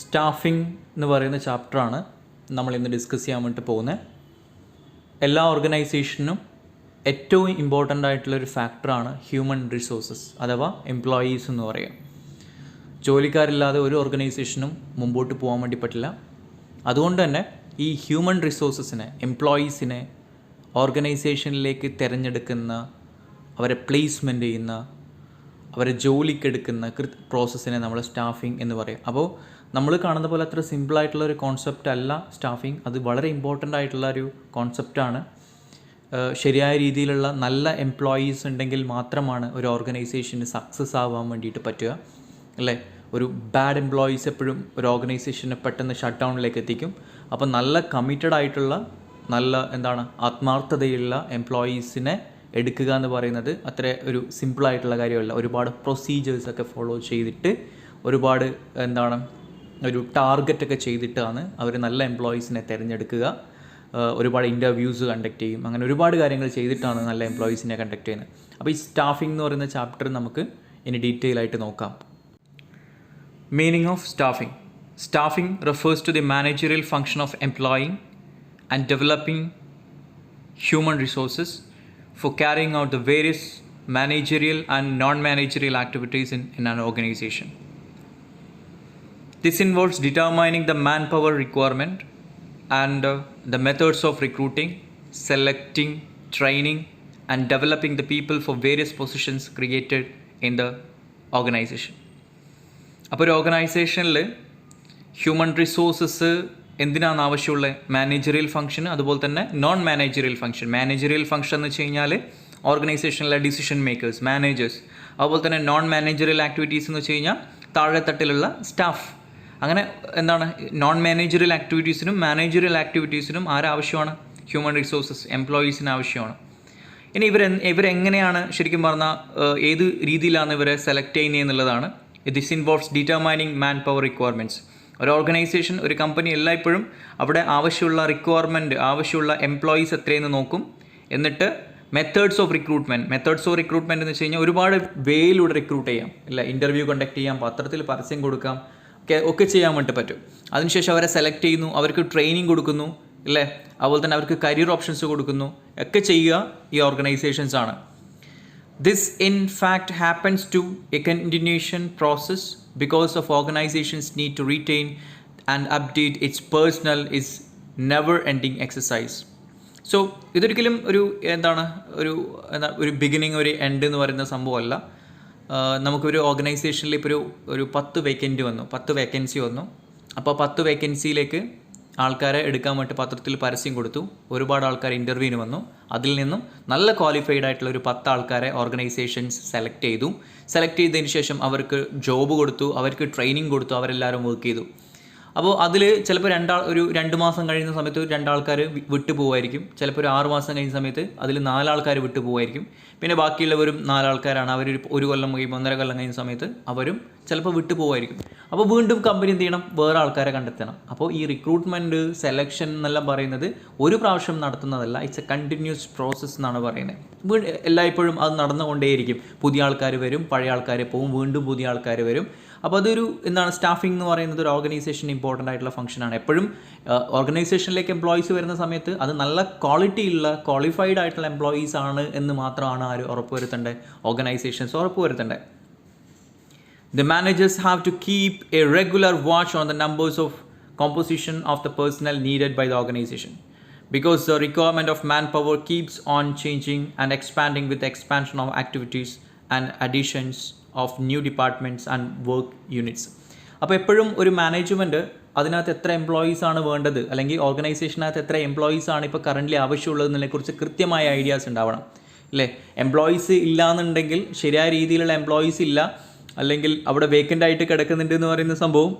Staffing എന്ന് പറയുന്ന ചാപ്റ്ററാണ് നമ്മളിന്ന് ഡിസ്കസ് ചെയ്യാൻ വേണ്ടി പോകുന്നത്. എല്ലാ ഓർഗനൈസേഷനും ഏറ്റവും ഇമ്പോർട്ടൻ്റ് ആയിട്ടുള്ളൊരു ഫാക്ടറാണ് ഹ്യൂമൻ റിസോഴ്സസ് അഥവാ എംപ്ലോയീസ് എന്ന് പറയുക. ജോലിക്കാരില്ലാതെ ഒരു ഓർഗനൈസേഷനും മുമ്പോട്ട് പോകാൻ വേണ്ടി പറ്റില്ല. അതുകൊണ്ട് തന്നെ ഈ ഹ്യൂമൻ റിസോഴ്സസിനെ, എംപ്ലോയീസിനെ ഓർഗനൈസേഷനിലേക്ക് തിരഞ്ഞെടുക്കുന്ന, അവരെ പ്ലേസ്മെൻറ്റ് ചെയ്യുന്ന, അവരെ ജോലിക്കെടുക്കുന്ന പ്രോസസ്സിനെ നമ്മൾ സ്റ്റാഫിംഗ് എന്ന് പറയും. അപ്പോൾ നമ്മൾ കാണുന്ന പോലെ അത്ര സിമ്പിളായിട്ടുള്ള ഒരു കോൺസെപ്റ്റ് അല്ല സ്റ്റാഫിംഗ്. അത് വളരെ ഇമ്പോർട്ടൻ്റ് ആയിട്ടുള്ള ഒരു കോൺസെപ്റ്റാണ്. ശരിയായ രീതിയിലുള്ള നല്ല എംപ്ലോയീസ് ഉണ്ടെങ്കിൽ മാത്രമാണ് ഒരു ഓർഗനൈസേഷന് സക്സസ് ആവാൻ വേണ്ടിയിട്ട് പറ്റുക, അല്ലേ? ഒരു ബാഡ് എംപ്ലോയീസ് എപ്പോഴും ഒരു ഓർഗനൈസേഷനെ പെട്ടെന്ന് ഷട്ട് ഡൗണിലേക്ക് എത്തിക്കും. അപ്പോൾ നല്ല കമ്മിറ്റഡ് ആയിട്ടുള്ള, നല്ല ആത്മാർത്ഥതയുള്ള എംപ്ലോയീസിനെ എടുക്കുക എന്ന് പറയുന്നത് അത്ര ഒരു സിമ്പിളായിട്ടുള്ള കാര്യമല്ല. ഒരുപാട് പ്രൊസീജിയേഴ്സൊക്കെ ഫോളോ ചെയ്തിട്ട്, ഒരുപാട് ഒരു ടാർഗറ്റൊക്കെ ചെയ്തിട്ടാണ് അവർ നല്ല എംപ്ലോയീസിനെ തിരഞ്ഞെടുക്കുക. ഒരുപാട് ഇൻ്റർവ്യൂസ് കണ്ടക്ട് ചെയ്യും. അങ്ങനെ ഒരുപാട് കാര്യങ്ങൾ ചെയ്തിട്ടാണ് നല്ല എംപ്ലോയീസിനെ കണ്ടക്ട് ചെയ്യുന്നത്. അപ്പോൾ ഈ സ്റ്റാഫിംഗ് എന്ന് പറയുന്ന ചാപ്റ്റർ നമുക്ക് ഇനി ഡീറ്റെയിൽ ആയിട്ട് നോക്കാം. Meaning of staffing. Staffing refers to the managerial function of employing and developing human resources for carrying out the various managerial and non-managerial activities in an organization. This involves determining the manpower requirement and the methods of recruiting, selecting, training and developing the people for various positions created in the organization. അപ്പോൾ ഒരു ഓർഗനൈസേഷനിൽ human resources എന്തിനാണ് ആവശ്യമുള്ളത്? Managerial function, അതുപോലെ തന്നെ non managerial function. Managerial function എന്ന് വെച്ച് കഴിഞ്ഞാൽ ഓർഗനൈസേഷനിലെ ഡിസിഷൻ മേക്കേഴ്സ്, മാനേജേഴ്സ്. അതുപോലെ തന്നെ നോൺ മാനേജറിയൽ ആക്ടിവിറ്റീസ് എന്ന് വെച്ച് കഴിഞ്ഞാൽ താഴെത്തട്ടിലുള്ള സ്റ്റാഫ്. അങ്ങനെ നോൺ മാനേജറിയൽ ആക്ടിവിറ്റീസിനും മാനേജറിയൽ ആക്ടിവിറ്റീസിനും ആരാവശ്യമാണ്? ഹ്യൂമൻ റിസോഴ്സസ്, എംപ്ലോയീസിന് ആവശ്യമാണ്. ഇനി ഇവരെങ്ങനെയാണ് ശരിക്കും പറഞ്ഞാൽ ഏത് രീതിയിലാണ് ഇവരെ സെലക്ട് ചെയ്യുന്നത് എന്നുള്ളതാണ്. This involves determining man power requirements. ഒരു ഓർഗനൈസേഷൻ, ഒരു കമ്പനി എല്ലായ്പ്പോഴും അവിടെ ആവശ്യമുള്ള റിക്വയർമെൻറ്റ്, ആവശ്യമുള്ള എംപ്ലോയീസ് എത്രയെന്ന് നോക്കും. എന്നിട്ട് മെത്തേഡ്സ് ഓഫ് റിക്രൂട്ട്മെൻറ്റ് എന്ന് വെച്ച് കഴിഞ്ഞാൽ ഒരുപാട് വേയിലൂടെ റിക്രൂട്ട് ചെയ്യാം, ഇല്ല? ഇൻ്റർവ്യൂ കണ്ടക്ട് ചെയ്യാം, പത്രത്തിൽ പരസ്യം കൊടുക്കാം, ഒക്കെ ചെയ്യാൻ വേണ്ടി പറ്റും. അതിനുശേഷം അവരെ സെലക്ട് ചെയ്യുന്നു, അവർക്ക് ട്രെയിനിങ് കൊടുക്കുന്നു, ഇല്ലേ? അതുപോലെ തന്നെ അവർക്ക് കരിയർ ഓപ്ഷൻസ് കൊടുക്കുന്നു, ഒക്കെ ചെയ്യുക ഈ ഓർഗനൈസേഷൻസ് ആണ്. This in fact happens to a continuation process because of organizations need to retain and update its personnel is never ending exercise. So ഇതൊരിക്കലും ഒരു ബിഗിനിങ്, ഒരു എൻഡ് എന്ന് പറയുന്ന സംഭവമല്ല. നമുക്കൊരു ഓർഗനൈസേഷനിൽ ഇപ്പോൾ ഒരു 10 വേക്കൻസി വന്നു. അപ്പോൾ 10 വേക്കൻസിയിലേക്ക് ആൾക്കാരെ എടുക്കാൻ വേണ്ടി പത്രത്തിൽ പരസ്യം കൊടുത്തു. ഒരുപാട് ആൾക്കാർ ഇൻ്റർവ്യൂവിന് വന്നു. അതിൽ നിന്നും നല്ല ക്വാളിഫൈഡ് ആയിട്ടുള്ള ഒരു 10 ആൾക്കാരെ ഓർഗനൈസേഷൻസ് സെലക്ട് ചെയ്തതിന് ശേഷം അവർക്ക് ജോബ് കൊടുത്തു, അവർക്ക് ട്രെയിനിങ് കൊടുത്തു, അവരെല്ലാവരും വർക്ക് ചെയ്തു. അപ്പോൾ അതിൽ ചിലപ്പോൾ 2 മാസം കഴിയുന്ന സമയത്ത് 2 ആൾക്കാർ വിട്ടു പോകുമായിരിക്കും. ചിലപ്പോൾ ഒരു 6 മാസം കഴിയുന്ന സമയത്ത് അതിൽ 4 ആൾക്കാർ വിട്ടു പോകുമായിരിക്കും. പിന്നെ ബാക്കിയുള്ളവരും 4 ആൾക്കാരാണ്. അവർ 1 കൊല്ലം കഴിയുമ്പോൾ 1.5 കൊല്ലം കഴിയുന്ന സമയത്ത് അവരും ചിലപ്പോൾ വിട്ടു പോകുമായിരിക്കും. അപ്പോൾ വീണ്ടും കമ്പനി എന്ത് ചെയ്യണം? വേറെ ആൾക്കാരെ കണ്ടെത്തണം. അപ്പോൾ ഈ റിക്രൂട്ട്മെൻറ്റ്, സെലക്ഷൻ എന്നെല്ലാം പറയുന്നത് ഒരു പ്രാവശ്യം നടത്തുന്നതല്ല. ഇറ്റ്സ് എ കണ്ടിന്യൂസ് പ്രോസസ്സ് എന്നാണ് പറയുന്നത്. എല്ലായ്പ്പോഴും അത് നടന്നുകൊണ്ടേയിരിക്കും. പുതിയ ആൾക്കാർ വരും, പഴയ ആൾക്കാർ പോകും, വീണ്ടും പുതിയ ആൾക്കാർ വരും. അപ്പോൾ അതൊരു സ്റ്റാഫിംഗ് എന്ന് പറയുന്നത് ഒരു ഓർഗനൈസേഷൻ ഇമ്പോർട്ടൻ്റ് ആയിട്ടുള്ള ഫംഗ്ഷനാണ്. എപ്പോഴും ഓർഗനൈസേഷനിലേക്ക് എംപ്ലോയീസ് വരുന്ന സമയത്ത് അത് നല്ല ക്വാളിറ്റിയുള്ള, ക്വാളിഫൈഡ് ആയിട്ടുള്ള എംപ്ലോയീസ് ആണ് എന്ന് മാത്രമാണ് ഉറപ്പുവരുത്തേണ്ടത്, organisations ഉറപ്പുവരുത്തേണ്ടത്. The managers have to keep a regular watch on the numbers of composition of the personnel needed by the organization because the requirement of manpower keeps on changing and expanding with the expansion of activities and additions of new departments and work units. അപ്പോൾ എപ്പോഴും ഒരു management അതിനകത്ത് എത്ര employees ആണ് വേണ്ടത്, അല്ലെങ്കിൽ ഓർഗനൈസേഷനകത്ത് എത്ര employees ആണ് ഇപ്പോൾ കറൻ്റ്ലി ആവശ്യമുള്ളതെന്നതിനെക്കുറിച്ച് കൃത്യമായ ഐഡിയാസ് ഉണ്ടാവണം, അല്ലേ? എംപ്ലോയീസ് ഇല്ലയെന്നുണ്ടെങ്കിൽ, ശരിയായ രീതിയിലുള്ള എംപ്ലോയീസ് ഇല്ല, അല്ലെങ്കിൽ അവിടെ വേക്കൻ്റ് ആയിട്ട് കിടക്കുന്നുണ്ട് എന്ന് പറയുന്ന സംഭവം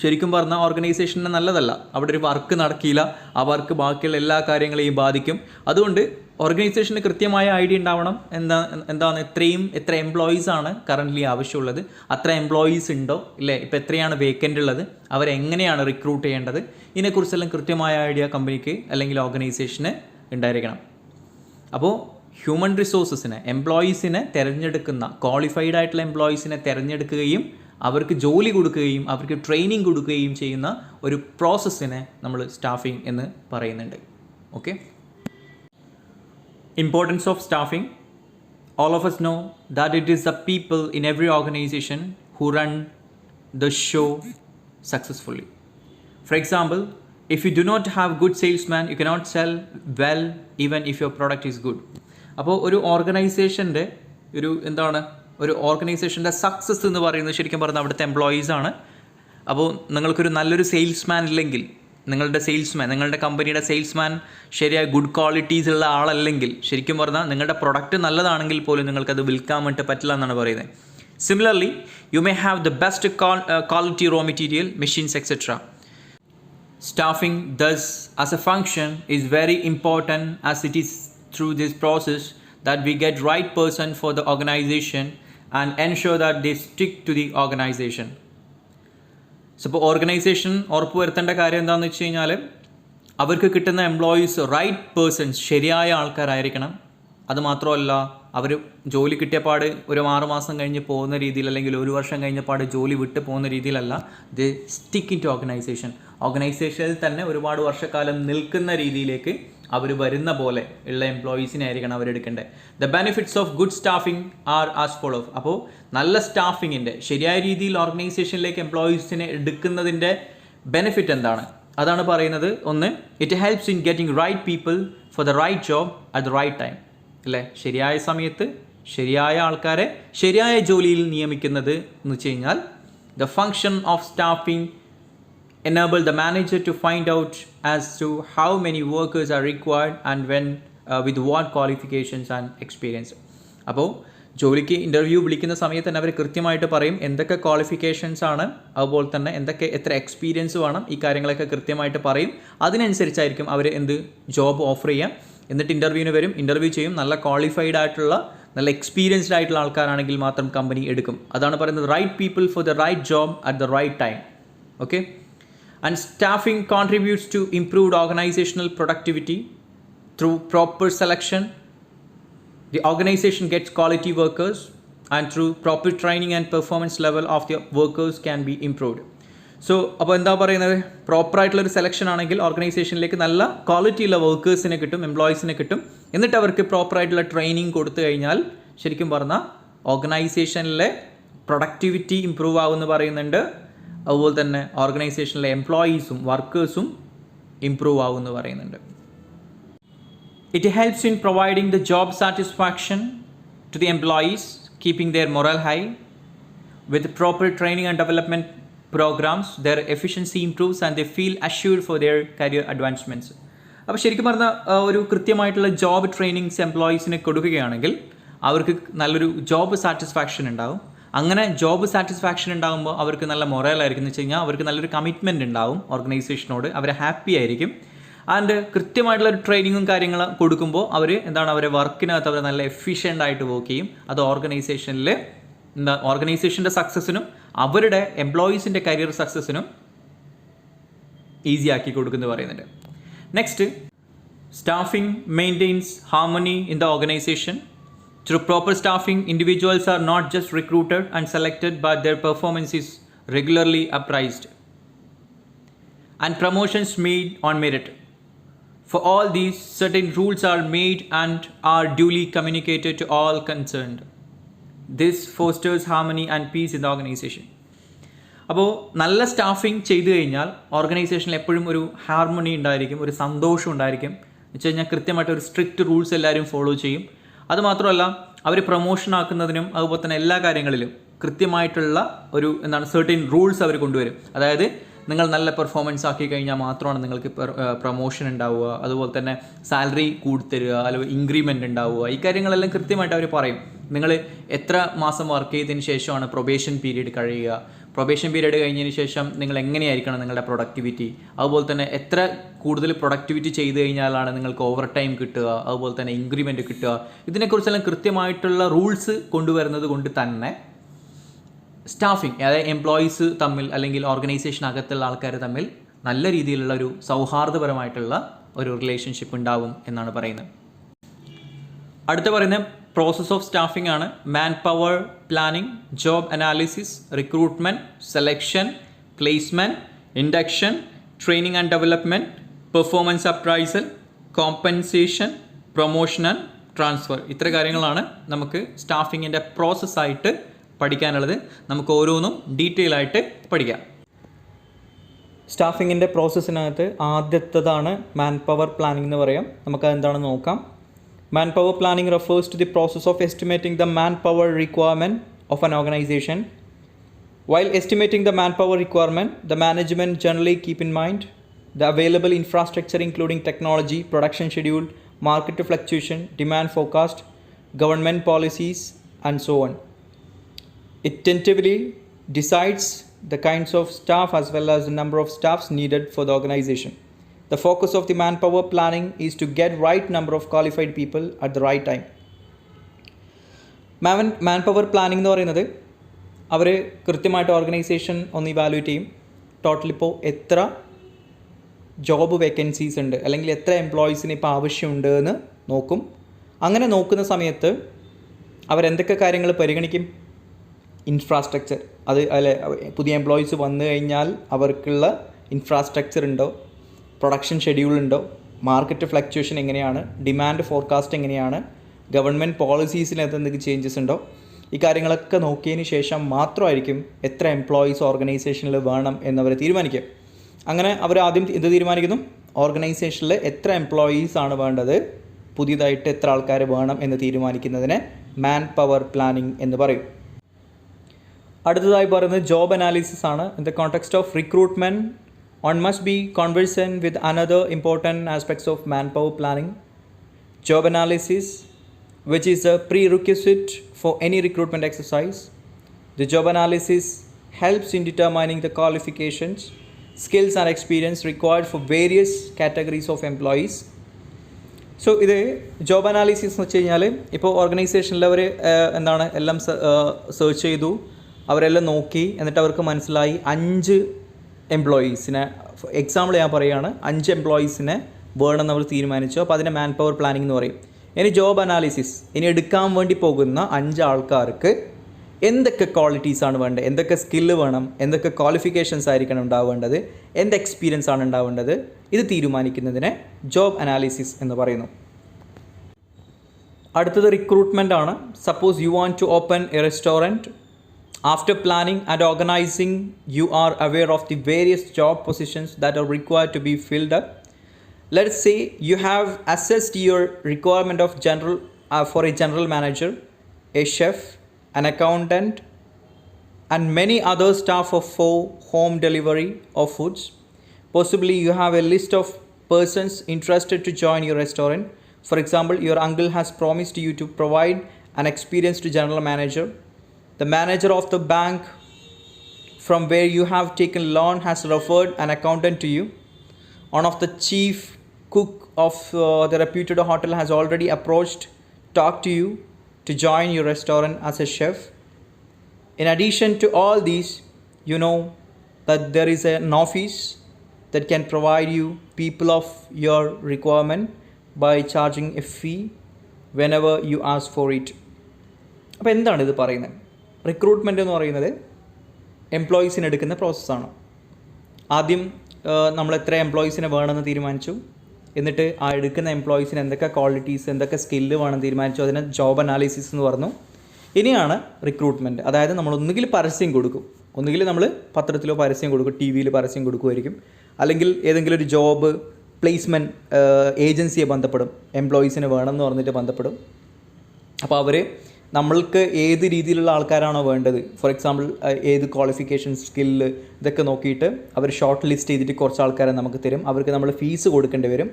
ശരിക്കും പറഞ്ഞാൽ ഓർഗനൈസേഷന് നല്ലതല്ല. അവിടെ ഒരു വർക്ക് നടക്കില്ല, ആ വർക്ക് ബാക്കിയുള്ള എല്ലാ കാര്യങ്ങളെയും ബാധിക്കും. അതുകൊണ്ട് ഓർഗനൈസേഷന് കൃത്യമായ ഐഡിയ ഉണ്ടാവണം. എത്ര എംപ്ലോയീസ് ആണ് കറൻ്റ്ലി ആവശ്യമുള്ളത്, അത്ര എംപ്ലോയീസ് ഉണ്ടോ, ഇല്ലേ? ഇപ്പോൾ എത്രയാണ് വേക്കൻ്റ് ഉള്ളത്, അവരെങ്ങനെയാണ് റിക്രൂട്ട് ചെയ്യേണ്ടത്, ഇതിനെക്കുറിച്ചെല്ലാം കൃത്യമായ ഐഡിയ കമ്പനിക്ക് അല്ലെങ്കിൽ ഓർഗനൈസേഷന് ഉണ്ടായിരിക്കണം. അപ്പോൾ ഹ്യൂമൻ റിസോഴ്സസിനെ, എംപ്ലോയീസിനെ തിരഞ്ഞെടുക്കുന്ന, ക്വാളിഫൈഡ് ആയിട്ടുള്ള എംപ്ലോയീസിനെ തിരഞ്ഞെടുക്കുകയും അവർക്ക് ജോലി കൊടുക്കുകയും അവർക്ക് ട്രെയിനിങ് കൊടുക്കുകയും ചെയ്യുന്ന ഒരു പ്രോസസ്സിനെ നമ്മൾ സ്റ്റാഫിംഗ് എന്ന് പറയുന്നുണ്ട്. Okay, importance of staffing. All of us know that it is the people in every organization who run the show successfully. For example, if you do not have good salesman, you cannot sell well even if your product is good. അപ്പോൾ ഒരു ഓർഗനൈസേഷൻ്റെ ഒരു ഓർഗനൈസേഷൻ്റെ success എന്ന് പറയുന്നത് ശരിക്കും പറഞ്ഞാൽ അവിടുത്തെ employees ആണ്. അപ്പോൾ നിങ്ങൾക്കൊരു നല്ലൊരു സെയിൽസ്മാൻ ഇല്ലെങ്കിൽ, നിങ്ങളുടെ കമ്പനിയുടെ സെയിൽസ്മാൻ ശരിയായ ഗുഡ് ക്വാളിറ്റീസ് ഉള്ള ആളല്ലെങ്കിൽ, ശരിക്കും പറഞ്ഞാൽ നിങ്ങളുടെ പ്രൊഡക്റ്റ് നല്ലതാണെങ്കിൽ പോലും നിങ്ങൾക്കത് വിൽക്കാൻ വേണ്ടി പറ്റില്ല എന്നാണ് പറയുന്നത്. Similarly, you may have the best quality raw material, machines etcetera. Staffing thus as a function is very important, as it is through this process that we get right person for the organization and ensure that they stick to the organization. So ഇപ്പോൾ organisation ഉറപ്പ് വരുത്തേണ്ട കാര്യം എന്താണെന്ന് വെച്ച് കഴിഞ്ഞാൽ അവർക്ക് കിട്ടുന്ന employees right persons, ശരിയായ ആൾക്കാരായിരിക്കണം. അതുമാത്രമല്ല, അവർ ജോലി കിട്ടിയപാട് ഒരു 6 മാസം കഴിഞ്ഞ് പോകുന്ന രീതിയിൽ അല്ലെങ്കിൽ 1 വർഷം കഴിഞ്ഞപാട് ജോലി വിട്ട് പോകുന്ന രീതിയിലല്ല. ദേ സ്റ്റിക്ക് ഇൻ ടു ഓർഗനൈസേഷനിൽ തന്നെ ഒരുപാട് വർഷക്കാലം നിൽക്കുന്ന രീതിയിലേക്ക് അവർ വരുന്ന പോലെ ഉള്ള എംപ്ലോയീസിനെ ആയിരിക്കണം അവരെടുക്കേണ്ടത്. The benefits of good staffing are as follow. അപ്പോൾ നല്ല സ്റ്റാഫിങ്ങിൻ്റെ, ശരിയായ രീതിയിൽ ഓർഗനൈസേഷനിലേക്ക് എംപ്ലോയീസിനെ എടുക്കുന്നതിൻ്റെ ബെനിഫിറ്റ് എന്താണ്? അതാണ് പറയുന്നത്. ഒന്ന്, it helps in getting right people for the right job at the right time. അല്ലേ, ശരിയായ സമയത്ത് ശരിയായ ആൾക്കാരെ ശരിയായ ജോലിയിൽ നിയമിക്കുന്നത് എന്ന് വെച്ച് കഴിഞ്ഞാൽ the function of staffing enable the manager to find out as to how many workers are required and when with what qualifications and experience. അപ്പോൾ ജോലിക്ക് ഇൻ്റർവ്യൂ വിളിക്കുന്ന സമയത്ത് തന്നെ അവർ കൃത്യമായിട്ട് പറയും എന്തൊക്കെ ക്വാളിഫിക്കേഷൻസ് ആണ്, അതുപോലെ തന്നെ എത്ര എക്സ്പീരിയൻസ് വേണം, ഈ കാര്യങ്ങളൊക്കെ കൃത്യമായിട്ട് പറയും. അതിനനുസരിച്ചായിരിക്കും അവർ ജോബ് ഓഫർ ചെയ്യാം. എന്നിട്ട് ഇൻ്റർവ്യൂവിന് വരും, ഇൻ്റർവ്യൂ ചെയ്യും. നല്ല ക്വാളിഫൈഡ് ആയിട്ടുള്ള, നല്ല എക്സ്പീരിയൻസ്ഡ് ആയിട്ടുള്ള ആൾക്കാരാണെങ്കിൽ മാത്രം കമ്പനി എടുക്കും. അതാണ് പറയുന്നത് right people for the right job at the right time. Okay, and staffing contributes to improved organizational productivity through proper selection. The organization gets quality workers, and through proper training and performance level of the workers can be improved. So അപ്പോൾ എന്താ പറയുന്നത്, proper ആയിട്ടുള്ളൊരു selection ആണെങ്കിൽ ഓർഗനൈസേഷനിലേക്ക് നല്ല quality ഉള്ള വർക്കേഴ്സിനെ കിട്ടും, എംപ്ലോയീസിനെ കിട്ടും. എന്നിട്ട് അവർക്ക് പ്രോപ്പർ ആയിട്ടുള്ള ട്രെയിനിങ് കൊടുത്തു കഴിഞ്ഞാൽ ശരിക്കും പറഞ്ഞാൽ ഓർഗനൈസേഷനിലെ പ്രൊഡക്ടിവിറ്റി ഇമ്പ്രൂവ് ആവുമെന്ന് പറയുന്നുണ്ട്. അതുപോലെ തന്നെ ഓർഗനൈസേഷനിലെ എംപ്ലോയീസും വർക്കേഴ്സും ഇംപ്രൂവ് ആവുമെന്ന് പറയുന്നുണ്ട്. It helps in providing the job satisfaction to the employees, keeping their morale high. With proper training and development programmes their efficiency improves and they feel assured for their career advancements. അപ്പോൾ ശരിക്കും പറഞ്ഞാൽ ഒരു കൃത്യമായിട്ടുള്ള job trainings എംപ്ലോയീസിന് കൊടുക്കുകയാണെങ്കിൽ അവർക്ക് നല്ലൊരു job satisfaction ഉണ്ടാവും. അങ്ങനെ ജോബ് സാറ്റിസ്ഫാക്ഷൻ ഉണ്ടാകുമ്പോൾ അവർക്ക് നല്ല മൊറലായിരിക്കും എന്ന് വെച്ച് കഴിഞ്ഞാൽ അവർക്ക് നല്ലൊരു കമ്മിറ്റ്മെൻറ്റ് ഉണ്ടാവും ഓർഗനൈസേഷനോട്, അവർ ഹാപ്പി ആയിരിക്കും. ആൻഡ് കൃത്യമായിട്ടുള്ളൊരു ട്രെയിനിങ്ങും കാര്യങ്ങളും കൊടുക്കുമ്പോൾ അവർ അവരെ വർക്കിനകത്ത് അവർ നല്ല എഫിഷ്യൻ്റ് ആയിട്ട് വർക്ക് ചെയ്യും. അത് ഓർഗനൈസേഷൻ്റെ സക്സസ്സിനും അവരുടെ എംപ്ലോയീസിൻ്റെ കരിയർ സക്സസ്സിനും ഈസി ആക്കി കൊടുക്കുന്നു പറയുന്നുണ്ട്. Next, staffing maintains harmony in the organisation. Through proper staffing, individuals are not just recruited and selected, but their performance is regularly appraised and promotions made on merit. For all these, certain rules are made and are duly communicated to all concerned. This fosters harmony and peace in the organization. അപ്പോൾ നല്ല staffing ചെയ്തു കഴിഞ്ഞാൽ ഓർഗനൈസേഷനിൽ എപ്പോഴും ഒരു harmony ഉണ്ടായിരിക്കും, ഒരു സന്തോഷം ഉണ്ടായിരിക്കും. എന്ന് വെച്ച് കഴിഞ്ഞാൽ കൃത്യമായിട്ട് ഒരു സ്ട്രിക്റ്റ് റൂൾസ് എല്ലാവരും ഫോളോ ചെയ്യും. അതുമാത്രമല്ല, അവർ പ്രൊമോഷൻ ആക്കുന്നതിനും അതുപോലെ തന്നെ എല്ലാ കാര്യങ്ങളിലും കൃത്യമായിട്ടുള്ള ഒരു സെർട്ടൻ റൂൾസ് അവർ കൊണ്ടുവരും. അതായത് നിങ്ങൾ നല്ല പെർഫോമൻസ് ആക്കി കഴിഞ്ഞാൽ മാത്രമാണ് നിങ്ങൾക്ക് പ്രൊമോഷൻ ഉണ്ടാവുക, അതുപോലെ തന്നെ സാലറി കൂടിത്തരിക, അല്ലെങ്കിൽ ഇൻക്രിമെൻ്റ് ഉണ്ടാവുക. ഈ കാര്യങ്ങളെല്ലാം കൃത്യമായിട്ട് അവർ പറയും. നിങ്ങൾ എത്ര മാസം വർക്ക് ചെയ്തതിന് ശേഷമാണ് പ്രൊബേഷൻ പീരീഡ് കഴിയുക, പ്രൊബേഷൻ പീരീഡ് കഴിഞ്ഞതിന് ശേഷം നിങ്ങൾ എങ്ങനെയായിരിക്കണം നിങ്ങളുടെ പ്രൊഡക്ടിവിറ്റി, അതുപോലെ തന്നെ എത്ര കൂടുതൽ പ്രൊഡക്ടിവിറ്റി ചെയ്ത് കഴിഞ്ഞാലാണ് നിങ്ങൾക്ക് ഓവർ ടൈം കിട്ടുക, അതുപോലെ തന്നെ ഇൻക്രിമെൻറ്റ് കിട്ടുക. ഇതിനെക്കുറിച്ചെല്ലാം കൃത്യമായിട്ടുള്ള റൂൾസ് കൊണ്ടുവരുന്നത് കൊണ്ട് തന്നെ സ്റ്റാഫിംഗ്, അതായത് എംപ്ലോയീസ് തമ്മിൽ അല്ലെങ്കിൽ ഓർഗനൈസേഷൻ അകത്തുള്ള ആൾക്കാർ തമ്മിൽ നല്ല രീതിയിലുള്ള ഒരു സൗഹാർദ്ദപരമായിട്ടുള്ള ഒരു റിലേഷൻഷിപ്പ് ഉണ്ടാവും എന്നാണ് പറയുന്നത്. അടുത്ത പറയുന്നത് പ്രോസസ് ഓഫ് സ്റ്റാഫിംഗ് ആണ്. Man power planning, job analysis, recruitment, selection, placement, induction, training and development, performance appraisal, compensation, promotion and transfer. ഇത്ര കാര്യങ്ങളാണ് നമുക്ക് സ്റ്റാഫിങ്ങിൻ്റെ പ്രോസസ്സായിട്ട് പഠിക്കാനുള്ളത്. നമുക്ക് ഓരോന്നും ഡീറ്റെയിൽ ആയിട്ട് പഠിക്കാം. സ്റ്റാഫിങ്ങിൻ്റെ പ്രോസസ്സിനകത്ത് ആദ്യത്തേതാണ് മാൻ പവർ പ്ലാനിംഗ് എന്ന് പറയാം. നമുക്കത് എന്താണെന്ന് നോക്കാം. Manpower planning refers to the process of estimating the manpower requirement of an organisation. While estimating the manpower requirement, the management generally keep in mind the available infrastructure including technology, production schedule, market fluctuation, demand forecast, government policies, and so on. It tentatively decides the kinds of staff as well as the number of staffs needed for the organization. The focus of the manpower planning is to get right number of qualified people at the right time. Manpower planning എന്ന് പറയുന്നത് അവർ കൃത്യമായിട്ട് organisation ഒന്ന് evaluate ചെയ്യും. Total ഇപ്പോൾ എത്ര job vacancies ഉണ്ട് അല്ലെങ്കിൽ എത്ര എംപ്ലോയീസിന് ഇപ്പോൾ ആവശ്യമുണ്ട് എന്ന് നോക്കും. അങ്ങനെ നോക്കുന്ന സമയത്ത് അവരെന്തൊക്കെ കാര്യങ്ങൾ പരിഗണിക്കും? ഇൻഫ്രാസ്ട്രക്ചർ, അത് അല്ലെ പുതിയ എംപ്ലോയീസ് വന്നു കഴിഞ്ഞാൽ അവർക്കുള്ള ഇൻഫ്രാസ്ട്രക്ചർ ഉണ്ടോ, പ്രൊഡക്ഷൻ ഷെഡ്യൂൾ ഉണ്ടോ, മാർക്കറ്റ് ഫ്ലക്ച്വേഷൻ എങ്ങനെയാണ്, ഡിമാൻഡ് ഫോർകാസ്റ്റ് എങ്ങനെയാണ്, ഗവൺമെൻറ് പോളിസീസിനകത്ത് എന്തെങ്കിലും ചേഞ്ചസ് ഉണ്ടോ, ഈ കാര്യങ്ങളൊക്കെ നോക്കിയതിന് ശേഷം മാത്രമായിരിക്കും എത്ര എംപ്ലോയീസ് ഓർഗനൈസേഷനിൽ വേണം എന്നവർ തീരുമാനിക്കുക. അങ്ങനെ അവർ ആദ്യം ഇത് തീരുമാനിക്കുന്നു, ഓർഗനൈസേഷനിൽ എത്ര എംപ്ലോയീസ് ആണ് വേണ്ടത്, പുതിയതായിട്ട് എത്ര ആൾക്കാർ വേണം എന്ന് തീരുമാനിക്കുന്നതിന് മാൻ പവർ പ്ലാനിംഗ് എന്ന് പറയും. അടുത്തതായി പറയുന്നത് ജോബ് അനാലിസിസ് ആണ്. In the context of recruitment, one must be conversant with another important aspects of manpower planning, job analysis, which is a prerequisite for any recruitment exercise. The job analysis helps in determining the qualifications, skills and experience required for various categories of employees. So ഇത് job analysis എന്ന് വെച്ച് കഴിഞ്ഞാൽ ഇപ്പോൾ ഓർഗനൈസേഷനിൽ അവർ എന്താണ് എല്ലാം search ചെയ്തു, അവരെല്ലാം നോക്കി, എന്നിട്ട് അവർക്ക് മനസ്സിലായി 5 എംപ്ലോയീസിനെ, എക്സാമ്പിൾ ഞാൻ പറയുകയാണ്, 5 എംപ്ലോയീസിനെ വേണമെന്ന് അവർ തീരുമാനിച്ചു. അപ്പോൾ അതിനെ മാൻ പവർ പ്ലാനിംഗ് എന്ന് പറയും. ഇനി ജോബ് അനാലിസിസ്, ഇനി എടുക്കാൻ വേണ്ടി പോകുന്ന 5 ആൾക്കാർക്ക് എന്തൊക്കെ ക്വാളിറ്റീസാണ് വേണ്ടത്, എന്തൊക്കെ സ്കില്ല് വേണം, എന്തൊക്കെ ക്വാളിഫിക്കേഷൻസ് ആയിരിക്കണം ഉണ്ടാവേണ്ടത്, എന്ത് എക്സ്പീരിയൻസ് ആണ് ഉണ്ടാവേണ്ടത്, ഇത് തീരുമാനിക്കുന്നതിനെ ജോബ് അനാലിസിസ് എന്ന് പറയുന്നു. അടുത്തത് റിക്രൂട്ട്മെൻ്റ് ആണ്. Suppose you want to open a restaurant. After planning and organizing, you are aware of the various job positions that are required to be filled up. Let's say you have assessed your requirement of for a general manager, a chef, an accountant, and many other staff for home delivery of foods. Possibly you have a list of persons interested to join your restaurant. For example, your uncle has promised you to provide an experienced general manager. The manager of the bank from where you have taken loan has referred an accountant to you. One of the chief cook of the reputed hotel has already talked to you to join your restaurant as a chef. In addition to all these, you know that there is an office that can provide you people of your requirement by charging a fee whenever you ask for it. അപ്പോൾ എന്താണ് ഇത് പറയുന്നത്? Recruitment എന്ന് പറയുന്നത് എംപ്ലോയീസിനെ എടുക്കുന്ന പ്രോസസ്സാണ്. ആദ്യം നമ്മൾ എത്ര എംപ്ലോയീസിനെ വേണമെന്ന് തീരുമാനിച്ചു, എന്നിട്ട് ആ എടുക്കുന്ന എംപ്ലോയീസിന് എന്തൊക്കെ ക്വാളിറ്റീസ്, എന്തൊക്കെ സ്കില്ല് വേണം തീരുമാനിച്ചു, അതിനെ ജോബ് അനാലിസിസ് എന്ന് പറഞ്ഞു. ഇനിയാണ് റിക്രൂട്ട്മെൻറ്റ്. അതായത് നമ്മൾ ഒന്നുകിൽ പരസ്യം കൊടുക്കും, ഒന്നുകിൽ നമ്മൾ പത്രത്തിലോ പരസ്യം കൊടുക്കും, ടി വിയിൽ പരസ്യം കൊടുക്കുമായിരിക്കും, അല്ലെങ്കിൽ ഏതെങ്കിലും ഒരു ജോബ് പ്ലേസ്മെൻറ്റ് ഏജൻസിയെ ബന്ധപ്പെടും, എംപ്ലോയീസിന് വേണമെന്ന് പറഞ്ഞിട്ട് ബന്ധപ്പെടും. അപ്പോൾ അവർ നമ്മൾക്ക് ഏത് രീതിയിലുള്ള ആൾക്കാരാണോ വേണ്ടത്, ഫോർ എക്സാമ്പിൾ ഏത് ക്വാളിഫിക്കേഷൻ, സ്കില്ല്, ഇതൊക്കെ നോക്കിയിട്ട് അവർ ഷോർട്ട് ലിസ്റ്റ് ചെയ്തിട്ട് കുറച്ച് ആൾക്കാരെ നമുക്ക് തരും. അവർക്ക് നമ്മൾ ഫീസ് കൊടുക്കേണ്ടി വരും.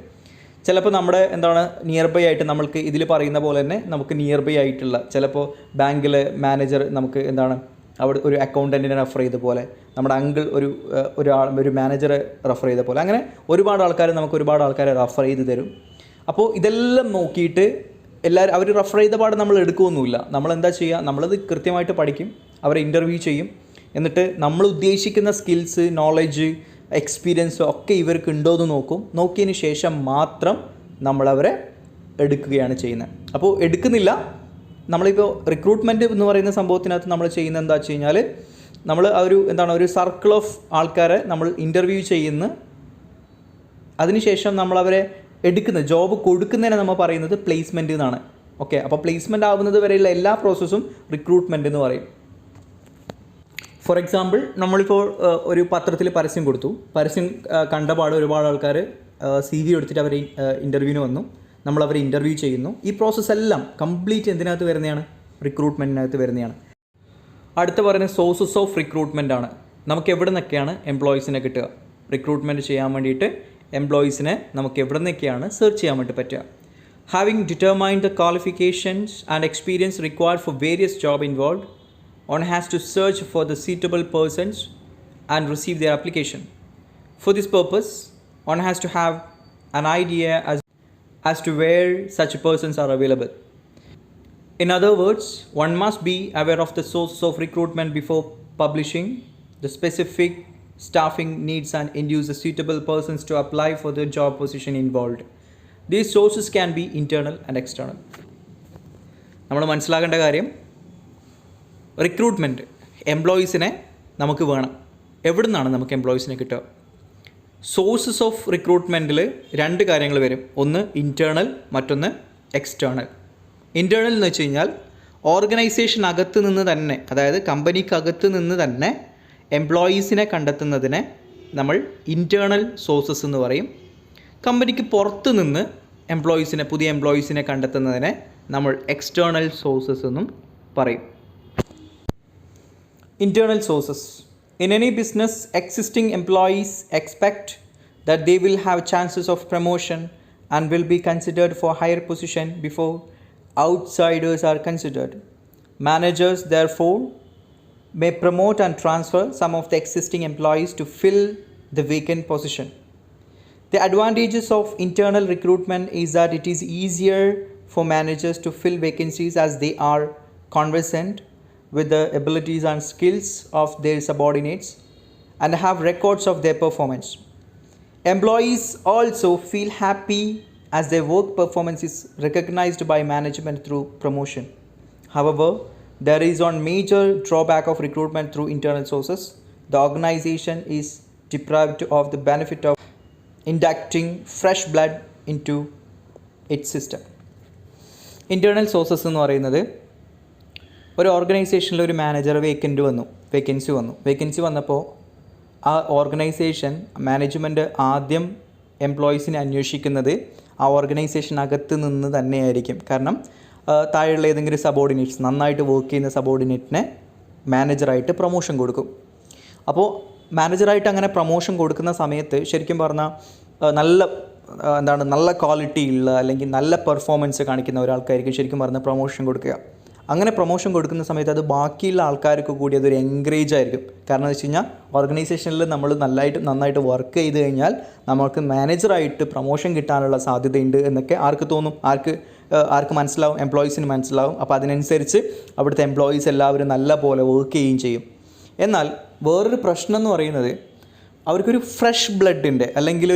ചിലപ്പോൾ നമ്മുടെ നിയർ ബൈ ആയിട്ട് നമ്മൾക്ക് ഇതിൽ പറയുന്ന പോലെ തന്നെ നമുക്ക് നിയർ ബൈ ആയിട്ടുള്ള ചിലപ്പോൾ ബാങ്കിലെ മാനേജർ നമുക്ക് അവിടെ ഒരു അക്കൗണ്ടൻറ്റിനെ റെഫർ ചെയ്ത പോലെ, നമ്മുടെ അങ്കിൾ ഒരു മാനേജറെ റെഫർ ചെയ്ത പോലെ, അങ്ങനെ ഒരുപാട് ആൾക്കാരെ റെഫർ ചെയ്ത് തരും. അപ്പോൾ ഇതെല്ലാം നോക്കിയിട്ട് എല്ലാവരും അവർ റെഫർ ചെയ്ത പാട് നമ്മൾ എടുക്കുകയൊന്നുമില്ല. നമ്മളെന്താ ചെയ്യുക, നമ്മളത് കൃത്യമായിട്ട് പഠിക്കും, അവരെ ഇൻ്റർവ്യൂ ചെയ്യും, എന്നിട്ട് നമ്മൾ ഉദ്ദേശിക്കുന്ന സ്കിൽസ്, നോളജ്, എക്സ്പീരിയൻസ് ഒക്കെ ഇവർക്ക് ഉണ്ടോ എന്ന് നോക്കും. നോക്കിയതിന് ശേഷം മാത്രം നമ്മളവരെ എടുക്കുകയാണ് ചെയ്യുന്നത്. അപ്പോൾ എടുക്കുന്നില്ല, നമ്മളിപ്പോൾ റിക്രൂട്ട്മെൻറ്റ് എന്ന് പറയുന്ന സംഭവത്തിനകത്ത് നമ്മൾ ചെയ്യുന്നത് എന്താ വെച്ച് കഴിഞ്ഞാൽ നമ്മൾ ഒരു സർക്കിൾ ഓഫ് ആൾക്കാരെ നമ്മൾ ഇൻ്റർവ്യൂ ചെയ്യുന്നു, അതിനുശേഷം നമ്മളവരെ ജോബ് കൊടുക്കുന്നതിനെ നമ്മൾ പറയുന്നത് പ്ലേസ്മെൻറ്റ് എന്നാണ്. ഓക്കെ, അപ്പോൾ പ്ലേസ്മെൻറ്റ് ആവുന്നത് വരെയുള്ള എല്ലാ പ്രോസസ്സും റിക്രൂട്ട്മെൻറ്റ് എന്ന് പറയും. ഫോർ എക്സാമ്പിൾ, നമ്മളിപ്പോൾ ഒരു പത്രത്തിൽ പരസ്യം കൊടുത്തു, പരസ്യം കണ്ടപാട് ഒരുപാട് ആൾക്കാർ CV എടുത്തിട്ട് അവർ ഇൻ്റർവ്യൂവിന് വന്നു, നമ്മളവരെ ഇൻ്റർവ്യൂ ചെയ്യുന്നു. ഈ പ്രോസസ്സ് എല്ലാം കംപ്ലീറ്റ് എന്തിനകത്ത് വരുന്നതാണ്? റിക്രൂട്ട്മെൻറ്റിനകത്ത് വരുന്നതാണ്. അടുത്ത പറയുന്നത് സോഴ്സസ് ഓഫ് റിക്രൂട്ട്മെൻ്റ് ആണ്. നമുക്ക് എവിടെ നിന്നൊക്കെയാണ് എംപ്ലോയീസിനെ കിട്ടുക? റിക്രൂട്ട്മെൻറ്റ് ചെയ്യാൻ വേണ്ടിയിട്ട് എംപ്ലോയീസിനെ നമുക്ക് എവിടെ നിന്നൊക്കെയാണ് സെർച്ച് ചെയ്യാൻ വേണ്ടി പറ്റുക? Having determined the qualifications and experience required for various job involved, one has to search for the suitable persons and receive their application. For this purpose, one has to have an idea as to where such persons are available. In other words, one must be aware of the sources of recruitment before publishing the specific staffing needs and induce the suitable persons to apply for the job position involved. These sources can be internal and external. നമ്മൾ മനസ്സിലാക്കേണ്ട കാര്യം, recruitment എംപ്ലോയീസിനെ നമുക്ക് വേണം. എവിടെ നിന്നാണ് നമുക്ക് എംപ്ലോയീസിനെ കിട്ടുക? Sources of റിക്രൂട്ട്മെൻറ്റിൽ 2 കാര്യങ്ങൾ വരും. ഒന്ന് ഇൻറ്റേർണൽ, മറ്റൊന്ന് എക്സ്റ്റേണൽ. ഇൻറ്റേർണൽ എന്ന് വെച്ച് കഴിഞ്ഞാൽ ഓർഗനൈസേഷൻ അകത്ത് നിന്ന് തന്നെ, അതായത് കമ്പനിക്കകത്ത് നിന്ന് തന്നെ എംപ്ലോയീസിനെ കണ്ടെത്തുന്നതിനെ നമ്മൾ ഇൻറ്റേർണൽ സോഴ്സസ് എന്ന് പറയും. കമ്പനിക്ക് പുറത്ത് നിന്ന് പുതിയ എംപ്ലോയീസിനെ കണ്ടെത്തുന്നതിനെ നമ്മൾ എക്സ്റ്റേണൽ സോഴ്സസ് എന്നും പറയും. Internal sources. In any business, existing employees expect that they will have chances of promotion and will be considered for higher position before outsiders are considered. Managers, therefore, may promote and transfer some of the existing employees to fill the vacant position. The advantages of internal recruitment is that it is easier for managers to fill vacancies as they are conversant with the abilities and skills of their subordinates and have records of their performance. Employees also feel happy as their work performance is recognized by management through promotion. However, there is one major drawback of recruitment through internal sources. The organization is deprived of the benefit of inducting fresh blood into its system. Internal sources എന്ന് പറയുന്നത്, ഒരു ഓർഗനൈസേഷനിൽ ഒരു manager vacancy വന്നപ്പോൾ ആ organisation management ആദ്യം എംപ്ലോയീസിനെ അന്വേഷിക്കുന്നത് ആ ഓർഗനൈസേഷനകത്ത് നിന്ന് തന്നെയായിരിക്കും. കാരണം താഴെയുള്ള ഏതെങ്കിലും സബോർഡിനേറ്റ്സ്, നന്നായിട്ട് വർക്ക് ചെയ്യുന്ന സബോർഡിനേറ്റിനെ മാനേജറായിട്ട് പ്രൊമോഷൻ കൊടുക്കും. അപ്പോൾ മാനേജറായിട്ട് അങ്ങനെ പ്രൊമോഷൻ കൊടുക്കുന്ന സമയത്ത് ശരിക്കും പറഞ്ഞാൽ നല്ല ക്വാളിറ്റി ഉള്ള അല്ലെങ്കിൽ നല്ല പെർഫോമൻസ് കാണിക്കുന്ന ഒരാൾക്കായിരിക്കും ശരിക്കും പറഞ്ഞാൽ പ്രൊമോഷൻ കൊടുക്കുക. അങ്ങനെ പ്രൊമോഷൻ കൊടുക്കുന്ന സമയത്ത് അത് ബാക്കിയുള്ള ആൾക്കാർക്ക് കൂടി അതൊരു എൻകറേജ് ആയിരിക്കും. കാരണം എന്ന് വെച്ച് കഴിഞ്ഞാൽ ഓർഗനൈസേഷനിൽ നമ്മൾ നന്നായിട്ട് വർക്ക് ചെയ്ത് കഴിഞ്ഞാൽ നമുക്ക് മാനേജറായിട്ട് പ്രൊമോഷൻ കിട്ടാനുള്ള സാധ്യതയുണ്ട് എന്നൊക്കെ ആർക്ക് തോന്നും? ആർക്ക് മനസ്സിലാവും? എംപ്ലോയീസിന് മനസ്സിലാവും. അപ്പോൾ അതിനനുസരിച്ച് അവിടുത്തെ എംപ്ലോയീസ് എല്ലാവരും നല്ല പോലെ വർക്ക് ചെയ്യുകയും ചെയ്യും. എന്നാൽ വേറൊരു പ്രശ്നം എന്ന് പറയുന്നത്, അവർക്കൊരു ഫ്രഷ് ബ്ലഡിൻ്റെ അല്ലെങ്കിൽ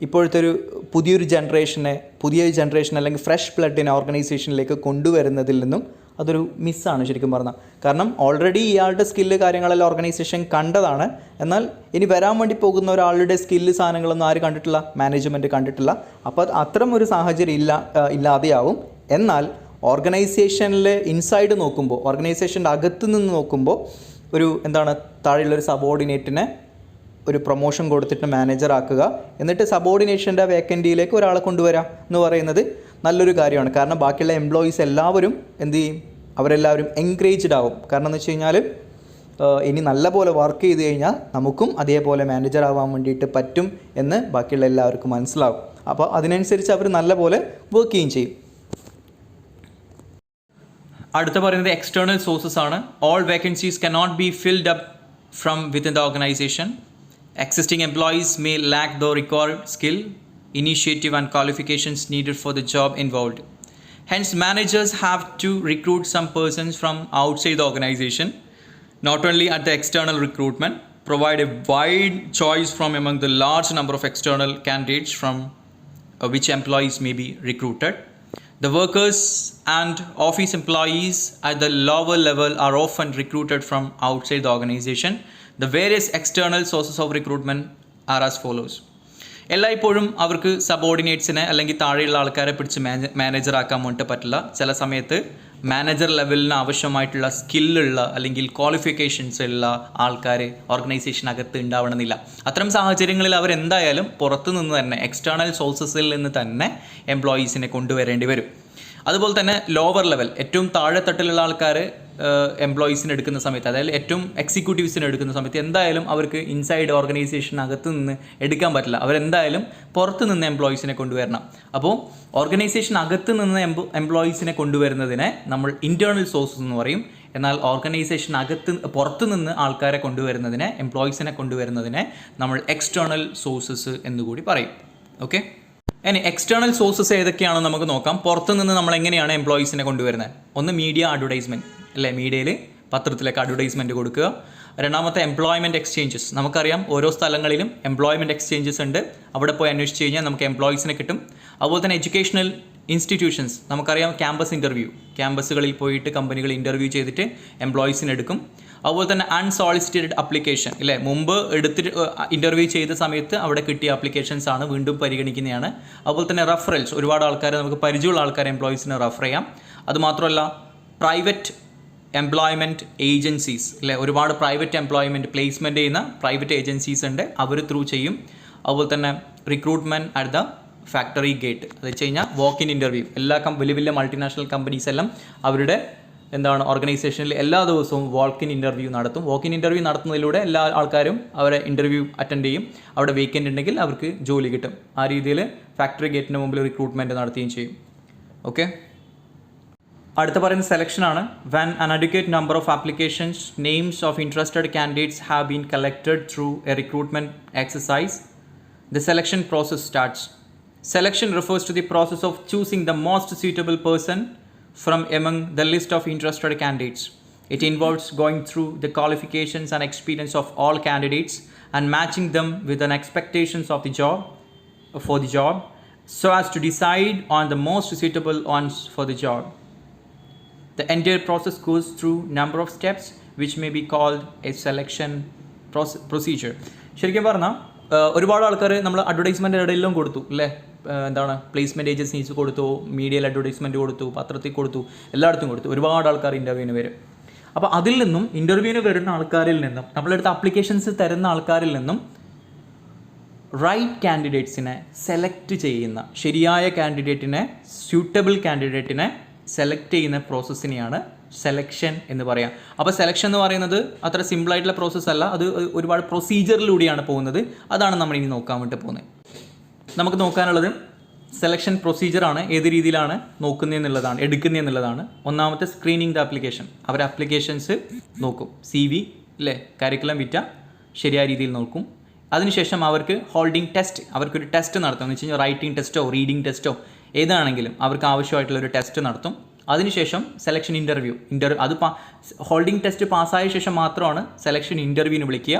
ഇപ്പോഴത്തെ ഒരു പുതിയ ജനറേഷൻ അല്ലെങ്കിൽ ഫ്രഷ് ബ്ലഡിനെ ഓർഗനൈസേഷനിലേക്ക് കൊണ്ടുവരുന്നതിൽ നിന്നും അതൊരു മിസ്സാണ് ശരിക്കും പറഞ്ഞാൽ. കാരണം ഓൾറെഡി ഇയാളുടെ സ്കില്ല് കാര്യങ്ങളെല്ലാം ഓർഗനൈസേഷൻ കണ്ടതാണ്. എന്നാൽ ഇനി വരാൻ വേണ്ടി പോകുന്ന ഒരാളുടെ സ്കില്ല് സാധനങ്ങളൊന്നും ആര് കണ്ടിട്ടില്ല? മാനേജ്മെൻറ്റ് കണ്ടിട്ടില്ല. അപ്പോൾ അത്തരം ഒരു സാഹചര്യം ഇല്ലാതെയാവും. എന്നാൽ ഓർഗനൈസേഷനിൽ ഇൻസൈഡ് നോക്കുമ്പോൾ, ഓർഗനൈസേഷൻ്റെ അകത്ത് നിന്ന് നോക്കുമ്പോൾ താഴെയുള്ളൊരു സബോർഡിനേറ്റിനെ ഒരു പ്രൊമോഷൻ കൊടുത്തിട്ട് മാനേജറാക്കുക, എന്നിട്ട് സബോർഡിനേഷൻ്റെ വേക്കൻറ്റിയിലേക്ക് ഒരാളെ കൊണ്ടുവരാം എന്ന് പറയുന്നത് നല്ലൊരു കാര്യമാണ്. കാരണം ബാക്കിയുള്ള എംപ്ലോയീസ് എല്ലാവരും അവരെല്ലാവരും എൻകറേജ്ഡ് ആവും. കാരണം എന്ന് വെച്ച് കഴിഞ്ഞാൽ ഇനി നല്ല പോലെ വർക്ക് ചെയ്ത് കഴിഞ്ഞാൽ നമുക്കും അതേപോലെ മാനേജർ ആവാൻ വേണ്ടിയിട്ട് പറ്റും എന്ന് ബാക്കിയുള്ള എല്ലാവർക്കും മനസ്സിലാവും. അപ്പോൾ അതിനനുസരിച്ച് അവർ നല്ല പോലെ വർക്ക് ചെയ്യുകയും ചെയ്യും. അടുത്ത പറയുന്നത് എക്സ്റ്റേണൽ സോഴ്സസ് ആണ്. All vacancies cannot be filled up from within the organisation. Existing employees may lack the required skill, initiative and qualifications needed for the job involved. Hence, managers have to recruit some persons from outside the organization, not only at the external recruitment, provide a wide choice from among the large number of external candidates from which employees may be recruited. The workers and office employees at the lower level are often recruited from outside the organization. The various external sources of recruitment are as follows. എല്ലായ്പ്പോഴും അവർക്ക് സബോർഡിനേറ്റ്സിനെ അല്ലെങ്കിൽ താഴെയുള്ള ആൾക്കാരെ പിടിച്ച് മാനേജറാക്കാൻ വേണ്ടിയിട്ട് പറ്റില്ല. ചില സമയത്ത് മാനേജർ ലെവലിന് ആവശ്യമായിട്ടുള്ള സ്കില്ലുള്ള അല്ലെങ്കിൽ ക്വാളിഫിക്കേഷൻസ് ഉള്ള ആൾക്കാർ ഓർഗനൈസേഷനകത്ത് ഉണ്ടാവണമെന്നില്ല. അത്തരം സാഹചര്യങ്ങളിൽ അവരെന്തായാലും പുറത്തു നിന്ന് തന്നെ എക്സ്റ്റേണൽ സോഴ്സസിൽ നിന്ന് തന്നെ എംപ്ലോയീസിനെ കൊണ്ടുവരേണ്ടി വരും. അതുപോലെ തന്നെ ലോവർ ലെവൽ ഏറ്റവും താഴെത്തട്ടിലുള്ള ആൾക്കാർ എംപ്ലോയീസിന് എടുക്കുന്ന സമയത്ത്, അതായത് ഏറ്റവും എക്സിക്യൂട്ടീവ്സിന് എടുക്കുന്ന സമയത്ത് എന്തായാലും അവർക്ക് ഇൻസൈഡ് ഓർഗനൈസേഷനകത്ത് നിന്ന് എടുക്കാൻ പറ്റില്ല. അവരെന്തായാലും പുറത്ത് നിന്ന് എംപ്ലോയീസിനെ കൊണ്ടുവരണം. അപ്പോൾ ഓർഗനൈസേഷൻ അകത്ത് നിന്ന് എംപ്ലോയീസിനെ കൊണ്ടുവരുന്നതിനെ നമ്മൾ ഇൻറ്റേർണൽ സോഴ്സസ് എന്ന് പറയും. എന്നാൽ ഓർഗനൈസേഷൻ പുറത്തു നിന്ന് ആൾക്കാരെ കൊണ്ടുവരുന്നതിനെ, എംപ്ലോയീസിനെ കൊണ്ടുവരുന്നതിനെ നമ്മൾ എക്സ്റ്റേണൽ സോഴ്സസ് എന്നുകൂടി പറയും. ഓക്കെ, ഇനി എക്സ്റ്റേണൽ സോഴ്സസ് ഏതൊക്കെയാണെന്ന് നമുക്ക് നോക്കാം. പുറത്തു നിന്ന് നമ്മൾ എങ്ങനെയാണ് എംപ്ലോയീസിനെ കൊണ്ടുവരുന്നത്? ഒന്ന് മീഡിയ അഡ്വർടൈസ്മെൻറ്റ്, അല്ലേ, മീഡിയയിൽ പത്രത്തിലേക്ക് അഡ്വർടൈസ്മെൻറ്റ് കൊടുക്കുക. രണ്ടാമത്തെ എംപ്ലോയ്മെൻറ്റ് എക്സ്ചേഞ്ചസ്. നമുക്കറിയാം ഓരോ സ്ഥലങ്ങളിലും എംപ്ലോയ്മെൻറ്റ് എക്സ്ചേഞ്ചസ് ഉണ്ട്. അവിടെ പോയി അന്വേഷിച്ച് കഴിഞ്ഞാൽ നമുക്ക് എംപ്ലോയീസിനെ കിട്ടും. അതുപോലെ തന്നെ എഡ്യൂക്കേഷണൽ ഇൻസ്റ്റിറ്റ്യൂഷൻസ്, നമുക്കറിയാം ക്യാമ്പസ് ഇൻ്റർവ്യൂ, ക്യാമ്പസുകളിൽ പോയിട്ട് കമ്പനികൾ ഇൻ്റർവ്യൂ ചെയ്തിട്ട് എംപ്ലോയീസിനെ എടുക്കും. അതുപോലെ തന്നെ അൺസോളിസിറ്റഡ് അപ്ലിക്കേഷൻ, ഇല്ലേ, മുമ്പ് ഇൻ്റർവ്യൂ ചെയ്ത സമയത്ത് അവിടെ കിട്ടിയ അപ്ലിക്കേഷൻസ് ആണ് വീണ്ടും പരിഗണിക്കുന്നതാണ്. അതുപോലെ തന്നെ റെഫറൽസ്, ഒരുപാട് ആൾക്കാരെ നമുക്ക് പരിചയമുള്ള ആൾക്കാരെ എംപ്ലോയീസിനെ റെഫർ ചെയ്യാം. അതുമാത്രമല്ല പ്രൈവറ്റ് എംപ്ലോയ്മെൻറ്റ് ഏജൻസീസ്, അല്ലേ, ഒരുപാട് പ്രൈവറ്റ് എംപ്ലോയ്മെൻറ്റ് പ്ലേസ്മെൻറ്റ് ചെയ്യുന്ന പ്രൈവറ്റ് ഏജൻസീസ് ഉണ്ട്, അവർ ത്രൂ ചെയ്യും. അതുപോലെ തന്നെ recruitment at the factory gate, അത് വെച്ച് കഴിഞ്ഞാൽ വാക്ക് ഇൻ ഇൻ്റർവ്യൂ. എല്ലാ വലിയ വലിയ മൾട്ടിനാഷണൽ കമ്പനീസ് എല്ലാം അവരുടെ ഓർഗനൈസേഷനിൽ എല്ലാ ദിവസവും വാക്ക് ഇൻ ഇൻ്റർവ്യൂ നടത്തും. വാക്ക് ഇൻ ഇൻ്റർവ്യൂ നടത്തുന്നതിലൂടെ എല്ലാ ആൾക്കാരും അവരെ ഇൻ്റർവ്യൂ അറ്റൻഡ് ചെയ്യും. അവിടെ വേക്കൻ്റ് ഉണ്ടെങ്കിൽ അവർക്ക് ജോലി കിട്ടും. ആ രീതിയിൽ ഫാക്ടറി ഗേറ്റിന് മുമ്പിൽ റിക്രൂട്ട്മെൻറ്റ് നടത്തുകയും ചെയ്യും. ഓക്കെ, അടുത്ത പറയുന്ന സെലക്ഷനാണ്. When an adequate number of applications, names of interested candidates have been collected through a recruitment exercise, the selection process starts. Selection refers to the process of choosing the most suitable person from among the list of interested candidates. It involves going through the qualifications and experience of all candidates and matching them with the expectations of the job so as to decide on the most suitable ones for the job. The entire process goes through number of steps which may be called a selection procedure. ശരിക്കും പറഞ്ഞാൽ ഒരുപാട് ആൾക്കാർ നമ്മൾ advertisement ഇടയിലും കൊടുത്തു, അല്ലേ, placement agencies കൊടുത്തു, മീഡിയയിൽ അഡ്വർടൈസ്മെൻറ്റ് കൊടുത്തു, പത്രത്തിൽ കൊടുത്തു, എല്ലായിടത്തും കൊടുത്തു. ഒരുപാട് ആൾക്കാർ ഇൻ്റർവ്യൂവിന് വരും. അപ്പോൾ അതിൽ നിന്നും ഇൻ്റർവ്യൂവിന് വരുന്ന ആൾക്കാരിൽ നിന്നും നമ്മളെടുത്ത അപ്ലിക്കേഷൻസ് തരുന്ന ആൾക്കാരിൽ നിന്നും റൈറ്റ് കാൻഡിഡേറ്റ്സിനെ സെലക്ട് ചെയ്യുന്ന, ശരിയായ കാൻഡിഡേറ്റിനെ, സ്യൂട്ടബിൾ കാൻഡിഡേറ്റിനെ സെലക്ട് ചെയ്യുന്ന പ്രോസസ്സിനെയാണ് സെലക്ഷൻ എന്ന് പറയാം. അപ്പോൾ സെലക്ഷൻ എന്ന് പറയുന്നത് അത്ര സിമ്പിളായിട്ടുള്ള പ്രോസസ്സ് അല്ല, അത് ഒരുപാട് പ്രൊസീജിയറിലൂടെയാണ് പോകുന്നത്. അതാണ് നമ്മൾ ഇനി നോക്കാൻ വേണ്ടി പോകുന്നത്. നമുക്ക് നോക്കാനുള്ളത് സെലക്ഷൻ പ്രൊസീജിയറാണ്. ഏത് രീതിയിലാണ് നോക്കുന്നതെന്നുള്ളതാണ്, എടുക്കുന്നതെന്നുള്ളതാണ്. ഒന്നാമത്തെ സ്ക്രീനിങ് ദ ആപ്ലിക്കേഷൻ. അവർ ആപ്ലിക്കേഷൻസ് നോക്കും, CV, അല്ലേ, കരിക്കുലം വിറ്റ ശരിയായ രീതിയിൽ നോക്കും. അതിനുശേഷം അവർക്ക് ഹോൾഡിംഗ് ടെസ്റ്റ്, അവർക്കൊരു ടെസ്റ്റ് നടത്തും. എന്ന് വെച്ച് കഴിഞ്ഞാൽ റൈറ്റിംഗ് ടെസ്റ്റോ റീഡിംഗ് ടെസ്റ്റോ ഏതാണെങ്കിലും അവർക്ക് ആവശ്യമായിട്ടുള്ളൊരു ടെസ്റ്റ് നടത്തും. അതിനുശേഷം സെലക്ഷൻ ഇൻ്റർവ്യൂ അത് ഹോൾഡിംഗ് ടെസ്റ്റ് പാസ്സായ ശേഷം മാത്രമാണ് സെലക്ഷൻ ഇൻ്റർവ്യൂവിന് വിളിക്കുക.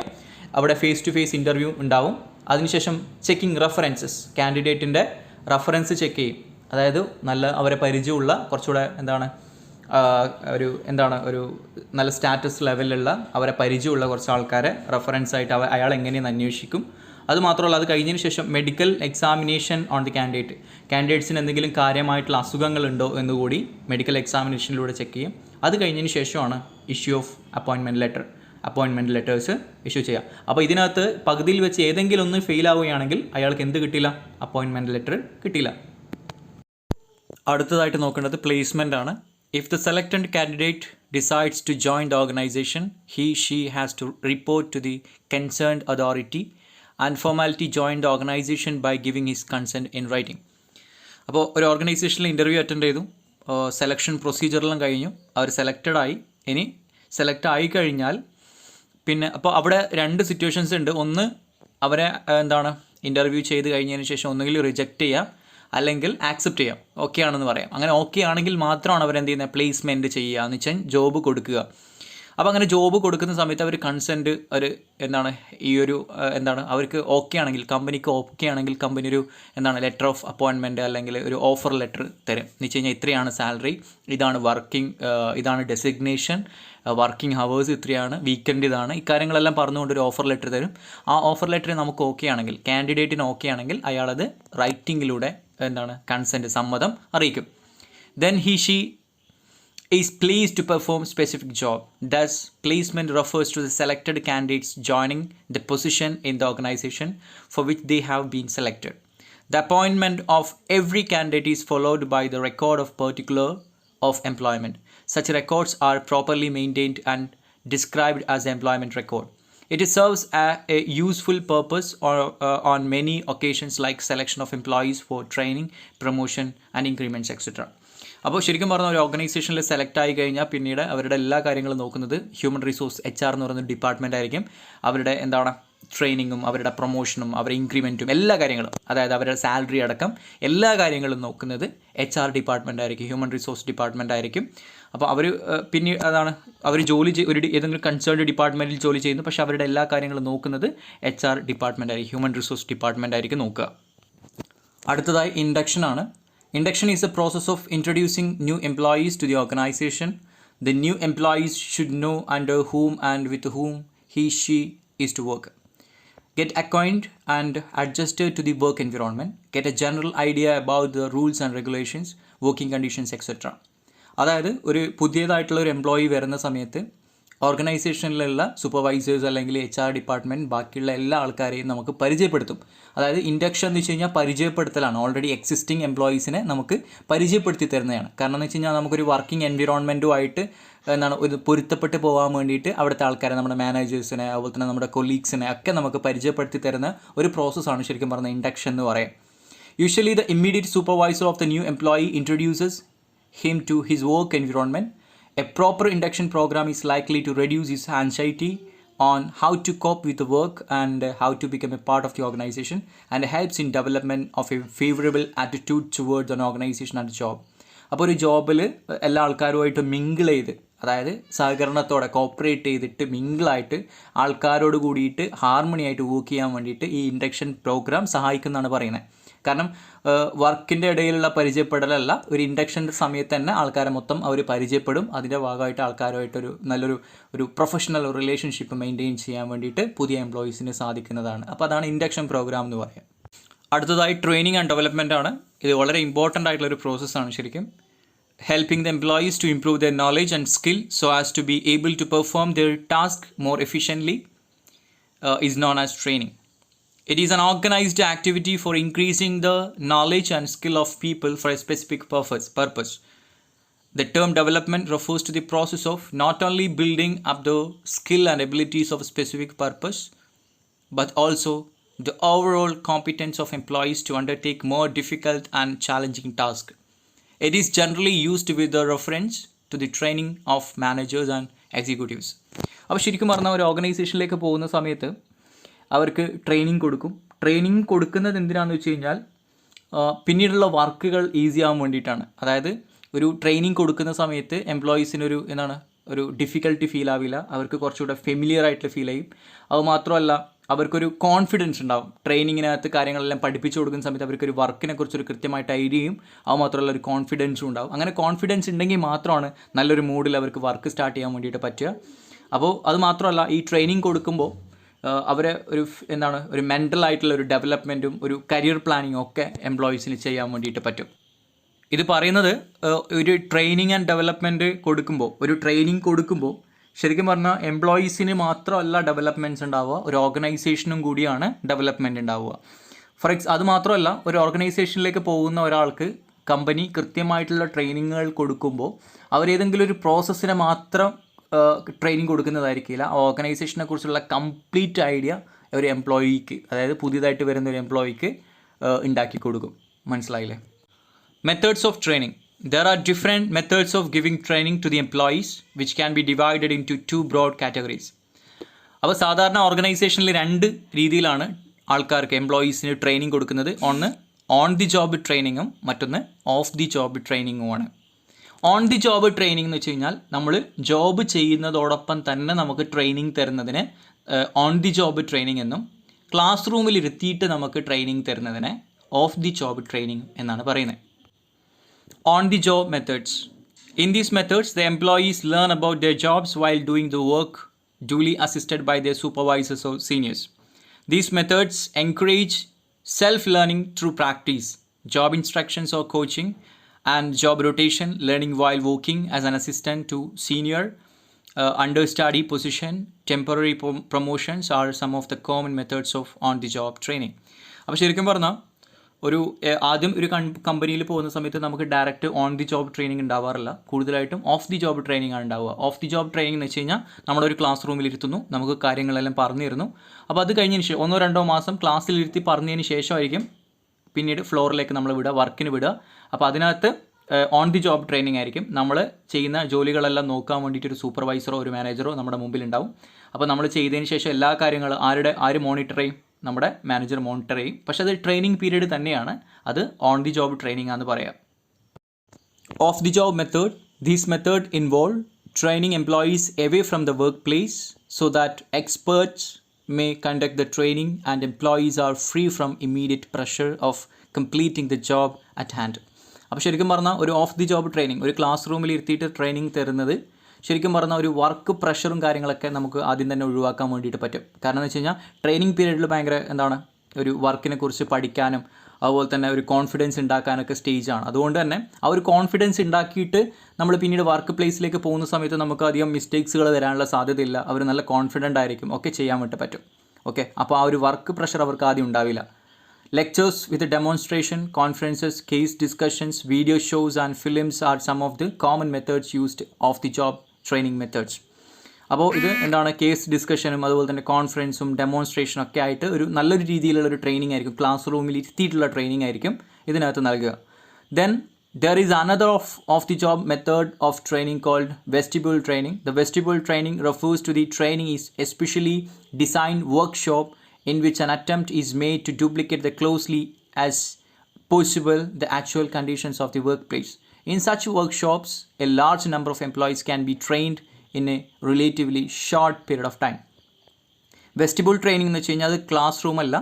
അവിടെ ഫേസ് ടു ഫേസ് ഇൻ്റർവ്യൂ ഉണ്ടാവും. അതിനുശേഷം ചെക്കിംഗ് റെഫറൻസസ്, കാൻഡിഡേറ്റിൻ്റെ റെഫറൻസ് ചെക്ക് ചെയ്യും. അതായത് നല്ല അവരെ പരിചയമുള്ള കുറച്ചുകൂടെ ഒരു നല്ല സ്റ്റാറ്റസ് ലെവലിലുള്ള അവരെ പരിചയമുള്ള കുറച്ച് ആൾക്കാരെ റെഫറൻസ് ആയിട്ട് അയാൾ എങ്ങനെയെന്ന് അന്വേഷിക്കും. അതുമാത്രമല്ല, അത് കഴിഞ്ഞതിന് ശേഷം മെഡിക്കൽ എക്സാമിനേഷൻ ഓൺ ദി കാൻഡിഡേറ്റ്സിന് എന്തെങ്കിലും കാര്യമായിട്ടുള്ള അസുഖങ്ങളുണ്ടോ എന്നുകൂടി മെഡിക്കൽ എക്സാമിനേഷനിലൂടെ ചെക്ക് ചെയ്യും. അത് കഴിഞ്ഞതിന് ശേഷമാണ് issue of appointment letters issue ചെയ്യുക. അപ്പോൾ ഇതിനകത്ത് പകുതിയിൽ വെച്ച് ഏതെങ്കിലും ഒന്ന് ഫെയിൽ ആവുകയാണെങ്കിൽ അയാൾക്ക് എന്ത് കിട്ടില്ല? അപ്പോയിൻമെൻറ്റ് ലെറ്റർ കിട്ടില്ല. അടുത്തതായിട്ട് നോക്കേണ്ടത് പ്ലേസ്മെൻ്റ് ആണ്. If the selected candidate decides to join the organization, she has to report to the concerned authority and formally join the organization by giving his consent in writing. അപ്പോൾ ഒരു ഓർഗനൈസേഷനിൽ interview attend ചെയ്തു, selection പ്രൊസീജിയറെല്ലാം കഴിഞ്ഞു, അവർ സെലക്റ്റഡായി. ഇനി select ആയി കഴിഞ്ഞാൽ പിന്നെ അപ്പോൾ അവിടെ രണ്ട് സിറ്റുവേഷൻസ് ഉണ്ട്. ഒന്ന്, അവരെ ഇൻ്റർവ്യൂ ചെയ്ത് കഴിഞ്ഞതിന് ശേഷം ഒന്നുകിൽ റിജക്റ്റ് ചെയ്യാം, അല്ലെങ്കിൽ ആക്സെപ്റ്റ് ചെയ്യാം, ഓക്കെ ആണെന്ന് പറയാം. അങ്ങനെ ഓക്കെ ആണെങ്കിൽ മാത്രമാണ് അവരെന്ത് ചെയ്യുന്നത്? പ്ലേസ്മെൻറ്റ് ചെയ്യുക എന്ന് വെച്ചാൽ ജോബ് കൊടുക്കുക. അപ്പോൾ അങ്ങനെ ജോബ് കൊടുക്കുന്ന സമയത്ത് അവർ കൺസെൻറ്റ് ഒരു എന്താണ് ഈ ഒരു എന്താണ് അവർക്ക് ഓക്കെ ആണെങ്കിൽ, കമ്പനിക്ക് ഓക്കെ ആണെങ്കിൽ കമ്പനി ഒരു എന്താണ് ലെറ്റർ ഓഫ് അപ്പോയിൻമെൻറ്റ് അല്ലെങ്കിൽ ഒരു ഓഫർ ലെറ്റർ തരും. എന്ന് വെച്ച് കഴിഞ്ഞാൽ ഇത്രയാണ് സാലറി, ഇതാണ് ഇതാണ് ഡെസിഗ്നേഷൻ, വർക്കിംഗ് ഹവേഴ്സ് ഇത്രയാണ്, വീക്കെൻഡ് ഇതാണ്, ഇക്കാര്യങ്ങളെല്ലാം പറഞ്ഞുകൊണ്ട് ഒരു ഓഫർ ലെറ്റർ തരും. ആ ഓഫർ ലെറ്റർ നമുക്ക് ഓക്കെ ആണെങ്കിൽ, കാൻഡിഡേറ്റിന് ഓക്കെ ആണെങ്കിൽ അയാളത് റൈറ്റിങ്ങിലൂടെ എന്താണ് കൺസെൻറ്റ്, സമ്മതം അറിയിക്കും. Then she is pleased to perform specific job. Thus, placement refers to the selected candidates joining the position in the organization for which they have been selected. The appointment of every candidate is followed by the record of particular of employment. Such records are properly maintained and described as the employment record. It serves a useful purpose on many occasions like selection of employees for training, promotion and increments etc. അപ്പോൾ ശരിക്കും പറഞ്ഞാൽ ഒരു ഓർഗനൈസേഷനിൽ select ആയി കഴിഞ്ഞാൽ പിന്നീട് അവരുടെ എല്ലാ കാര്യങ്ങളും നോക്കുന്നത് ഹ്യൂമൻ റിസോഴ്സ് HR എന്ന് പറയുന്ന ഡിപ്പാർട്ട്മെൻ്റ് ആയിരിക്കും. അവരുടെ എന്താണ് ട്രെയിനിങ്ങും അവരുടെ പ്രൊമോഷനും അവരുടെ ഇൻക്രിമെൻറ്റും എല്ലാ കാര്യങ്ങളും, അതായത് അവരുടെ സാലറി അടക്കം എല്ലാ കാര്യങ്ങളും നോക്കുന്നത് HR ഡിപ്പാർട്ട്മെൻ്റ് ആയിരിക്കും, ഹ്യൂമൻ റിസോഴ്സ് ഡിപ്പാർട്ട്മെൻ്റ് ആയിരിക്കും. അപ്പോൾ അവർ പിന്നീട് അവർ ഏതെങ്കിലും കൺസേൺഡ് ഡിപ്പാർട്ട്മെൻറ്റിൽ ജോലി ചെയ്യുന്നു, പക്ഷേ അവരുടെ എല്ലാ കാര്യങ്ങളും നോക്കുന്നത് HR ഡിപ്പാർട്ട്മെൻ്റ് ആയിരിക്കും, ഹ്യൂമൻ റിസോഴ്സ് ഡിപ്പാർട്ട്മെൻ്റ് ആയിരിക്കും നോക്കുക. അടുത്തതായി ഇൻഡക്ഷൻ ആണ്. Induction is a process of introducing new employees to the organization. The new employees should know under whom and with whom she is to work. Get acquainted and adjusted to the work environment. Get a general idea about the rules and regulations, working conditions, etc. അതായത് ഒരു പുതിയതായിട്ടുള്ള ഒരു employee വരുന്ന സമയത്ത് ഓർഗനൈസേഷനിലുള്ള supervisors അല്ലെങ്കിൽ HR department ബാക്കിയുള്ള എല്ലാ ആൾക്കാരെയും നമുക്ക് പരിചയപ്പെടുത്തും. അതായത് ഇൻഡക്ഷൻ എന്ന് വെച്ച് കഴിഞ്ഞാൽ പരിചയപ്പെടുത്തലാണ്. ഓൾറെഡി എക്സിസ്റ്റിംഗ് എംപ്ലോയീസിനെ നമുക്ക് പരിചയപ്പെടുത്തി തരുന്നതാണ്. കാരണം എന്ന് വെച്ച് കഴിഞ്ഞാൽ നമുക്കൊരു വർക്കിംഗ് എൻവിറോൺമെൻറ്റുമായിട്ട് ഒരു പൊരുത്തപ്പെട്ട് പോകാൻ വേണ്ടിയിട്ട് അവിടുത്തെ ആൾക്കാരെ, നമ്മുടെ മാനേജേഴ്സിനെ, അതുപോലെ തന്നെ നമ്മുടെ കൊളീഗ്സിനെ ഒക്കെ നമുക്ക് പരിചയപ്പെടുത്തി തരുന്ന ഒരു പ്രോസസ്സാണ് ശരിക്കും പറഞ്ഞാൽ ഇൻഡക്ഷൻ എന്ന് പറയാം. Usually the immediate supervisor of the new employee introduces him to his work environment. A proper induction program is likely to reduce his anxiety on how to cope with the work and how to become a part of the organization, and helps in development of a favorable attitude towards an organization and job. അപ്പോൾ ഒരു ജോബിൽ എല്ലാ ആൾക്കാരുമായിട്ട് mingle ചെയ്ത്, അതായത് സഹകരണത്തോടെ cooperate ചെയ്തിട്ട് മിങ്കിളായിട്ട് ആൾക്കാരോട് കൂടിയിട്ട് ഹാർമണി ആയിട്ട് വർക്ക് ചെയ്യാൻ വേണ്ടിയിട്ട് ഈ ഇൻഡക്ഷൻ പ്രോഗ്രാം സഹായിക്കുന്നതാണ് പറയുന്നത്. കാരണം വർക്കിൻ്റെ ഇടയിലുള്ള പരിചയപ്പെടലല്ല, ഒരു ഇൻഡക്ഷൻ്റെ സമയത്ത് തന്നെ ആൾക്കാരെ മൊത്തം അവർ പരിചയപ്പെടും. അതിൻ്റെ ഭാഗമായിട്ട് ആൾക്കാരുമായിട്ടൊരു നല്ലൊരു പ്രൊഫഷണൽ റിലേഷൻഷിപ്പ് മെയിൻറ്റെയിൻ ചെയ്യാൻ വേണ്ടിയിട്ട് പുതിയ എംപ്ലോയീസിന് സാധിക്കുന്നതാണ്. അപ്പോൾ അതാണ് ഇൻഡക്ഷൻ പ്രോഗ്രാം എന്ന് പറയാം. അടുത്തതായി ട്രെയിനിങ് ആൻഡ് ഡെവലപ്മെൻ്റ് ആണ്. ഇത് വളരെ ഇമ്പോർട്ടൻ്റ് ആയിട്ടുള്ളൊരു പ്രോസസ്സാണ് ശരിക്കും. Helping the employees to improve their knowledge and skill so as to be able to perform their task more efficiently is known as training. It is an organized activity for increasing the knowledge and skill of people for a specific purpose. The term development refers to the process of not only building up the skill and abilities of a specific purpose, but also the overall competence of employees to undertake more difficult and challenging tasks. It is generally used with the reference to the training of managers and executives. അപ്പോൾ ശരിക്കും പറഞ്ഞാൽ ഒരു ഓർഗനൈസേഷനിലേക്ക് പോകുന്ന സമയത്ത് അവർക്ക് training കൊടുക്കും. Training കൊടുക്കുന്നത് എന്തിനാണെന്ന് വെച്ച് കഴിഞ്ഞാൽ പിന്നീടുള്ള വർക്കുകൾ ഈസി ആവാൻ വേണ്ടിയിട്ടാണ്. അതായത് ഒരു ട്രെയിനിങ് കൊടുക്കുന്ന സമയത്ത് എംപ്ലോയീസിനൊരു ഒരു ഡിഫിക്കൽട്ടി ഫീൽ ആവില്ല, അവർക്ക് കുറച്ചുകൂടെ ഫെമിലിയർ ആയിട്ടുള്ള ഫീൽ ചെയ്യും. അതുമാത്രമല്ല അവർക്കൊരു കോൺഫിഡൻസ് ഉണ്ടാവും. ട്രെയിനിങ്ങിനകത്ത് കാര്യങ്ങളെല്ലാം പഠിപ്പിച്ചു കൊടുക്കുന്ന സമയത്ത് അവർക്കൊരു വർക്കിനെ കുറിച്ചൊരു കൃത്യമായിട്ട് ഐഡിയയും അതുമാത്രമല്ല ഒരു കോൺഫിഡൻസും ഉണ്ടാവും. അങ്ങനെ കോൺഫിഡൻസ് ഉണ്ടെങ്കിൽ മാത്രമാണ് നല്ലൊരു മൂഡിൽ അവർക്ക് വർക്ക് സ്റ്റാർട്ട് ചെയ്യാൻ വേണ്ടിയിട്ട് പറ്റുക. അപ്പോൾ അത് മാത്രമല്ല ഈ ട്രെയിനിങ് കൊടുക്കുമ്പോൾ അവരെ ഒരു മെൻ്റൽ ആയിട്ടുള്ള ഒരു ഡെവലപ്മെൻറ്റും ഒരു കരിയർ പ്ലാനിങ്ങും ഒക്കെ എംപ്ലോയീസിന് ചെയ്യാൻ വേണ്ടിയിട്ട് പറ്റും. ഇത് പറയുന്നത് ഒരു ട്രെയിനിങ് ആൻഡ് ഡെവലപ്മെൻറ്റ് കൊടുക്കുമ്പോൾ ശരിക്കും പറഞ്ഞാൽ എംപ്ലോയീസിന് മാത്രമല്ല ഡെവലപ്മെൻറ്റ്സ് ഉണ്ടാവുക, ഒരു ഓർഗനൈസേഷനും കൂടിയാണ് ഡെവലപ്മെൻറ്റ് ഉണ്ടാവുക. അത് മാത്രമല്ല ഒരു ഓർഗനൈസേഷനിലേക്ക് പോകുന്ന ഒരാൾക്ക് കമ്പനി കൃത്യമായിട്ടുള്ള ട്രെയിനിങ്ങുകൾ കൊടുക്കുമ്പോൾ അവരേതെങ്കിലും ഒരു പ്രോസസ്സിനെ മാത്രം ട്രെയിനിങ് കൊടുക്കുന്നതായിരിക്കില്ല. ആ ഓർഗനൈസേഷനെ കുറിച്ചുള്ള കംപ്ലീറ്റ് ഐഡിയ ഒരു എംപ്ലോയിക്ക്, അതായത് പുതിയതായിട്ട് വരുന്ന ഒരു എംപ്ലോയിക്ക് ഉണ്ടാക്കി കൊടുക്കും. മനസ്സിലായില്ലേ? Methods of training. There are different methods of giving training to the employees which can be divided into two broad categories. അപ്പോൾ സാധാരണ ഓർഗനൈസേഷനിൽ രണ്ട് രീതിയിലാണ് ആൾക്കാർക്ക് എംപ്ലോയീസിന് ട്രെയിനിങ് കൊടുക്കുന്നത്. ഒന്ന് ഓൺ ദി ജോബ് ട്രെയിനിങ്ങും മറ്റൊന്ന് ഓഫ് ദി ജോബ് ട്രെയിനിങ്ങുമാണ്. ഓൺ ദി ജോബ് ട്രെയിനിങ് എന്ന് വെച്ച് കഴിഞ്ഞാൽ നമ്മൾ ജോബ് ചെയ്യുന്നതോടൊപ്പം തന്നെ നമുക്ക് ട്രെയിനിങ് തരുന്നതിന് ഓൺ ദി ജോബ് ട്രെയിനിങ് എന്നും ക്ലാസ് റൂമിൽ ഇരുത്തിയിട്ട് നമുക്ക് ട്രെയിനിങ് തരുന്നതിനെ ഓഫ് ദി ജോബ് ട്രെയിനിങ് എന്നാണ് പറയുന്നത്. On the job methods. In these methods, the employees learn about their jobs while doing the work, duly assisted by their supervisors or seniors. These methods encourage self-learning through practice, job instructions or coaching, and job rotation, learning while working as an assistant to senior, understudy position, temporary promotions are some of the common methods of on-the-job training. അപ്പോൾ ശരിക്കും പറഞ്ഞാൽ ആദ്യം ഒരു കമ്പനിയിൽ പോകുന്ന സമയത്ത് നമുക്ക് direct on the job training ഉണ്ടാവാറില്ല. കൂടുതലായിട്ടും ഓഫ് ദി ജോബ് ട്രെയിനിങ് ആണ് ഉണ്ടാവുക. ഓഫ് ദി ജോബ് ട്രെയിനിങ് എന്ന് വെച്ച് കഴിഞ്ഞാൽ നമ്മളൊരു ക്ലാസ് റൂമിൽ ഇരുത്തുന്നു, നമുക്ക് കാര്യങ്ങളെല്ലാം പറഞ്ഞു തരുന്നു. അപ്പോൾ അത് കഴിഞ്ഞതിന് ശേഷം 1-2 മാസം ക്ലാസ്സിലിരുത്തി പറഞ്ഞതിന് ശേഷമായിരിക്കും പിന്നീട് ഫ്ലോറിലേക്ക് നമ്മൾ വിടുക, വർക്കിന് വിടുക. അപ്പോൾ അതിനകത്ത് ഓൺ ദി ജോബ് ട്രെയിനിങ് ആയിരിക്കും. നമ്മൾ ചെയ്യുന്ന ജോലികളെല്ലാം നോക്കാൻ വേണ്ടിയിട്ട് ഒരു സൂപ്പർവൈസറോ ഒരു മാനേജറോ നമ്മുടെ മുമ്പിൽ ഉണ്ടാവും. അപ്പോൾ നമ്മൾ ചെയ്തതിന് ശേഷം എല്ലാ കാര്യങ്ങളും ആര് മോണിറ്റർ ചെയ്യും? നമ്മുടെ മാനേജർ മോണിറ്റർ ചെയ്യും. പക്ഷേ അത് ട്രെയിനിങ് പീരീഡ് തന്നെയാണ്. അത് ഓൺ ദി ജോബ് ട്രെയിനിങ് ആണെന്ന് പറയാം. Of the job method. These method involve training employees away from the work place so that experts may conduct the training and employees are free from immediate pressure of completing the job at hand. അപ്പോൾ ശരിക്കും പറഞ്ഞാൽ ഒരു of the job training, ഒരു class റൂമിൽ ഇരുത്തിയിട്ട് training തരുന്നത് ശരിക്കും പറഞ്ഞാൽ ഒരു വർക്ക് പ്രഷറും കാര്യങ്ങളൊക്കെ നമുക്ക് ആദ്യം തന്നെ ഒഴിവാക്കാൻ വേണ്ടിയിട്ട് പറ്റും. കാരണം എന്ന് വെച്ച് കഴിഞ്ഞാൽ ട്രെയിനിങ് പീരീഡിൽ ഭയങ്കര ഒരു വർക്കിനെ കുറിച്ച് പഠിക്കാനും അതുപോലെ തന്നെ ഒരു കോൺഫിഡൻസ് ഉണ്ടാക്കാനൊക്കെ സ്റ്റേജാണ്. അതുകൊണ്ട് തന്നെ ആ ഒരു കോൺഫിഡൻസ് ഉണ്ടാക്കിയിട്ട് നമ്മൾ പിന്നീട് വർക്ക് പ്ലേസിലേക്ക് പോകുന്ന സമയത്ത് നമുക്ക് അധികം മിസ്റ്റേക്സുകൾ വരാനുള്ള സാധ്യതയില്ല. അവർ നല്ല കോൺഫിഡൻ്റ് ആയിരിക്കും, ഒക്കെ ചെയ്യാൻ വേണ്ടി പറ്റും. ഓക്കെ, അപ്പോൾ ആ ഒരു വർക്ക് പ്രഷർ അവർക്ക് ആദ്യം ഉണ്ടാവില്ല. Lectures with a demonstration, conferences, case discussions, video shows and films are some of the common methods used off the job training methods. അപ്പോൾ ഇത് കേസ് ഡിസ്കഷനും അതുപോലെ തന്നെ കോൺഫറൻസും ഡെമോൺസ്ട്രേഷനും ഒക്കെ ആയിട്ട് ഒരു നല്ലൊരു രീതിയിലുള്ളൊരു ട്രെയിനിങ് ആയിരിക്കും, ക്ലാസ് റൂമിൽ ഇരുത്തിയിട്ടുള്ള ട്രെയിനിങ് ആയിരിക്കും ഇതിനകത്ത് നൽകുക. Then there is another off the job method of training called vestibule training. The vestibule training refers to the training is especially designed workshop in which an attempt is made to duplicate the closely as possible the actual conditions of the workplace. In such workshops, a large number of employees can be trained in a relatively short period of time. Vestibule training എന്ന് വെച്ച് കഴിഞ്ഞാൽ അത് class room അല്ല,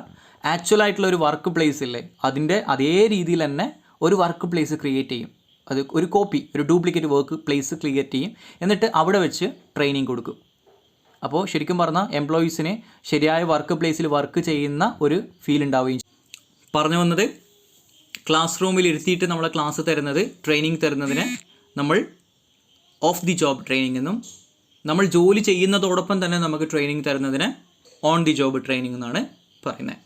actual ആയിട്ടുള്ള ഒരു work place ഇല്ലേ, അതിൻ്റെ അതേ രീതിയിൽ തന്നെ ഒരു വർക്ക് പ്ലേസ് ക്രിയേറ്റ് ചെയ്യും. അത് ഒരു കോപ്പി, ഒരു ഡ്യൂപ്ലിക്കേറ്റ് വർക്ക് പ്ലേസ് ക്രിയേറ്റ് ചെയ്യും. എന്നിട്ട് അവിടെ വെച്ച് ട്രെയിനിങ് കൊടുക്കും. അപ്പോൾ ശരിക്കും പറഞ്ഞാൽ എംപ്ലോയീസിന് ശരിയായ വർക്ക് പ്ലേസിൽ വർക്ക് ചെയ്യുന്ന ഒരു ഫീൽ ഉണ്ടാവുകയും പറഞ്ഞു വന്നത്, ക്ലാസ് റൂമിൽ ഇരുത്തിയിട്ട് നമ്മളെ ക്ലാസ് തരുന്നത്, ട്രെയിനിങ് തരുന്നതിന് നമ്മൾ ഓഫ് ദി ജോബ് ട്രെയിനിങ് എന്നും, നമ്മൾ ജോലി ചെയ്യുന്നതോടൊപ്പം തന്നെ നമുക്ക് ട്രെയിനിങ് തരുന്നതിന് ഓൺ ദി ജോബ് ട്രെയിനിങ് എന്നാണ് പറയുന്നത്.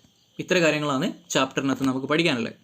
ഇത്ര കാര്യങ്ങളാണ് ചാപ്റ്ററിനകത്ത് നമുക്ക് പഠിക്കാനുള്ളത്.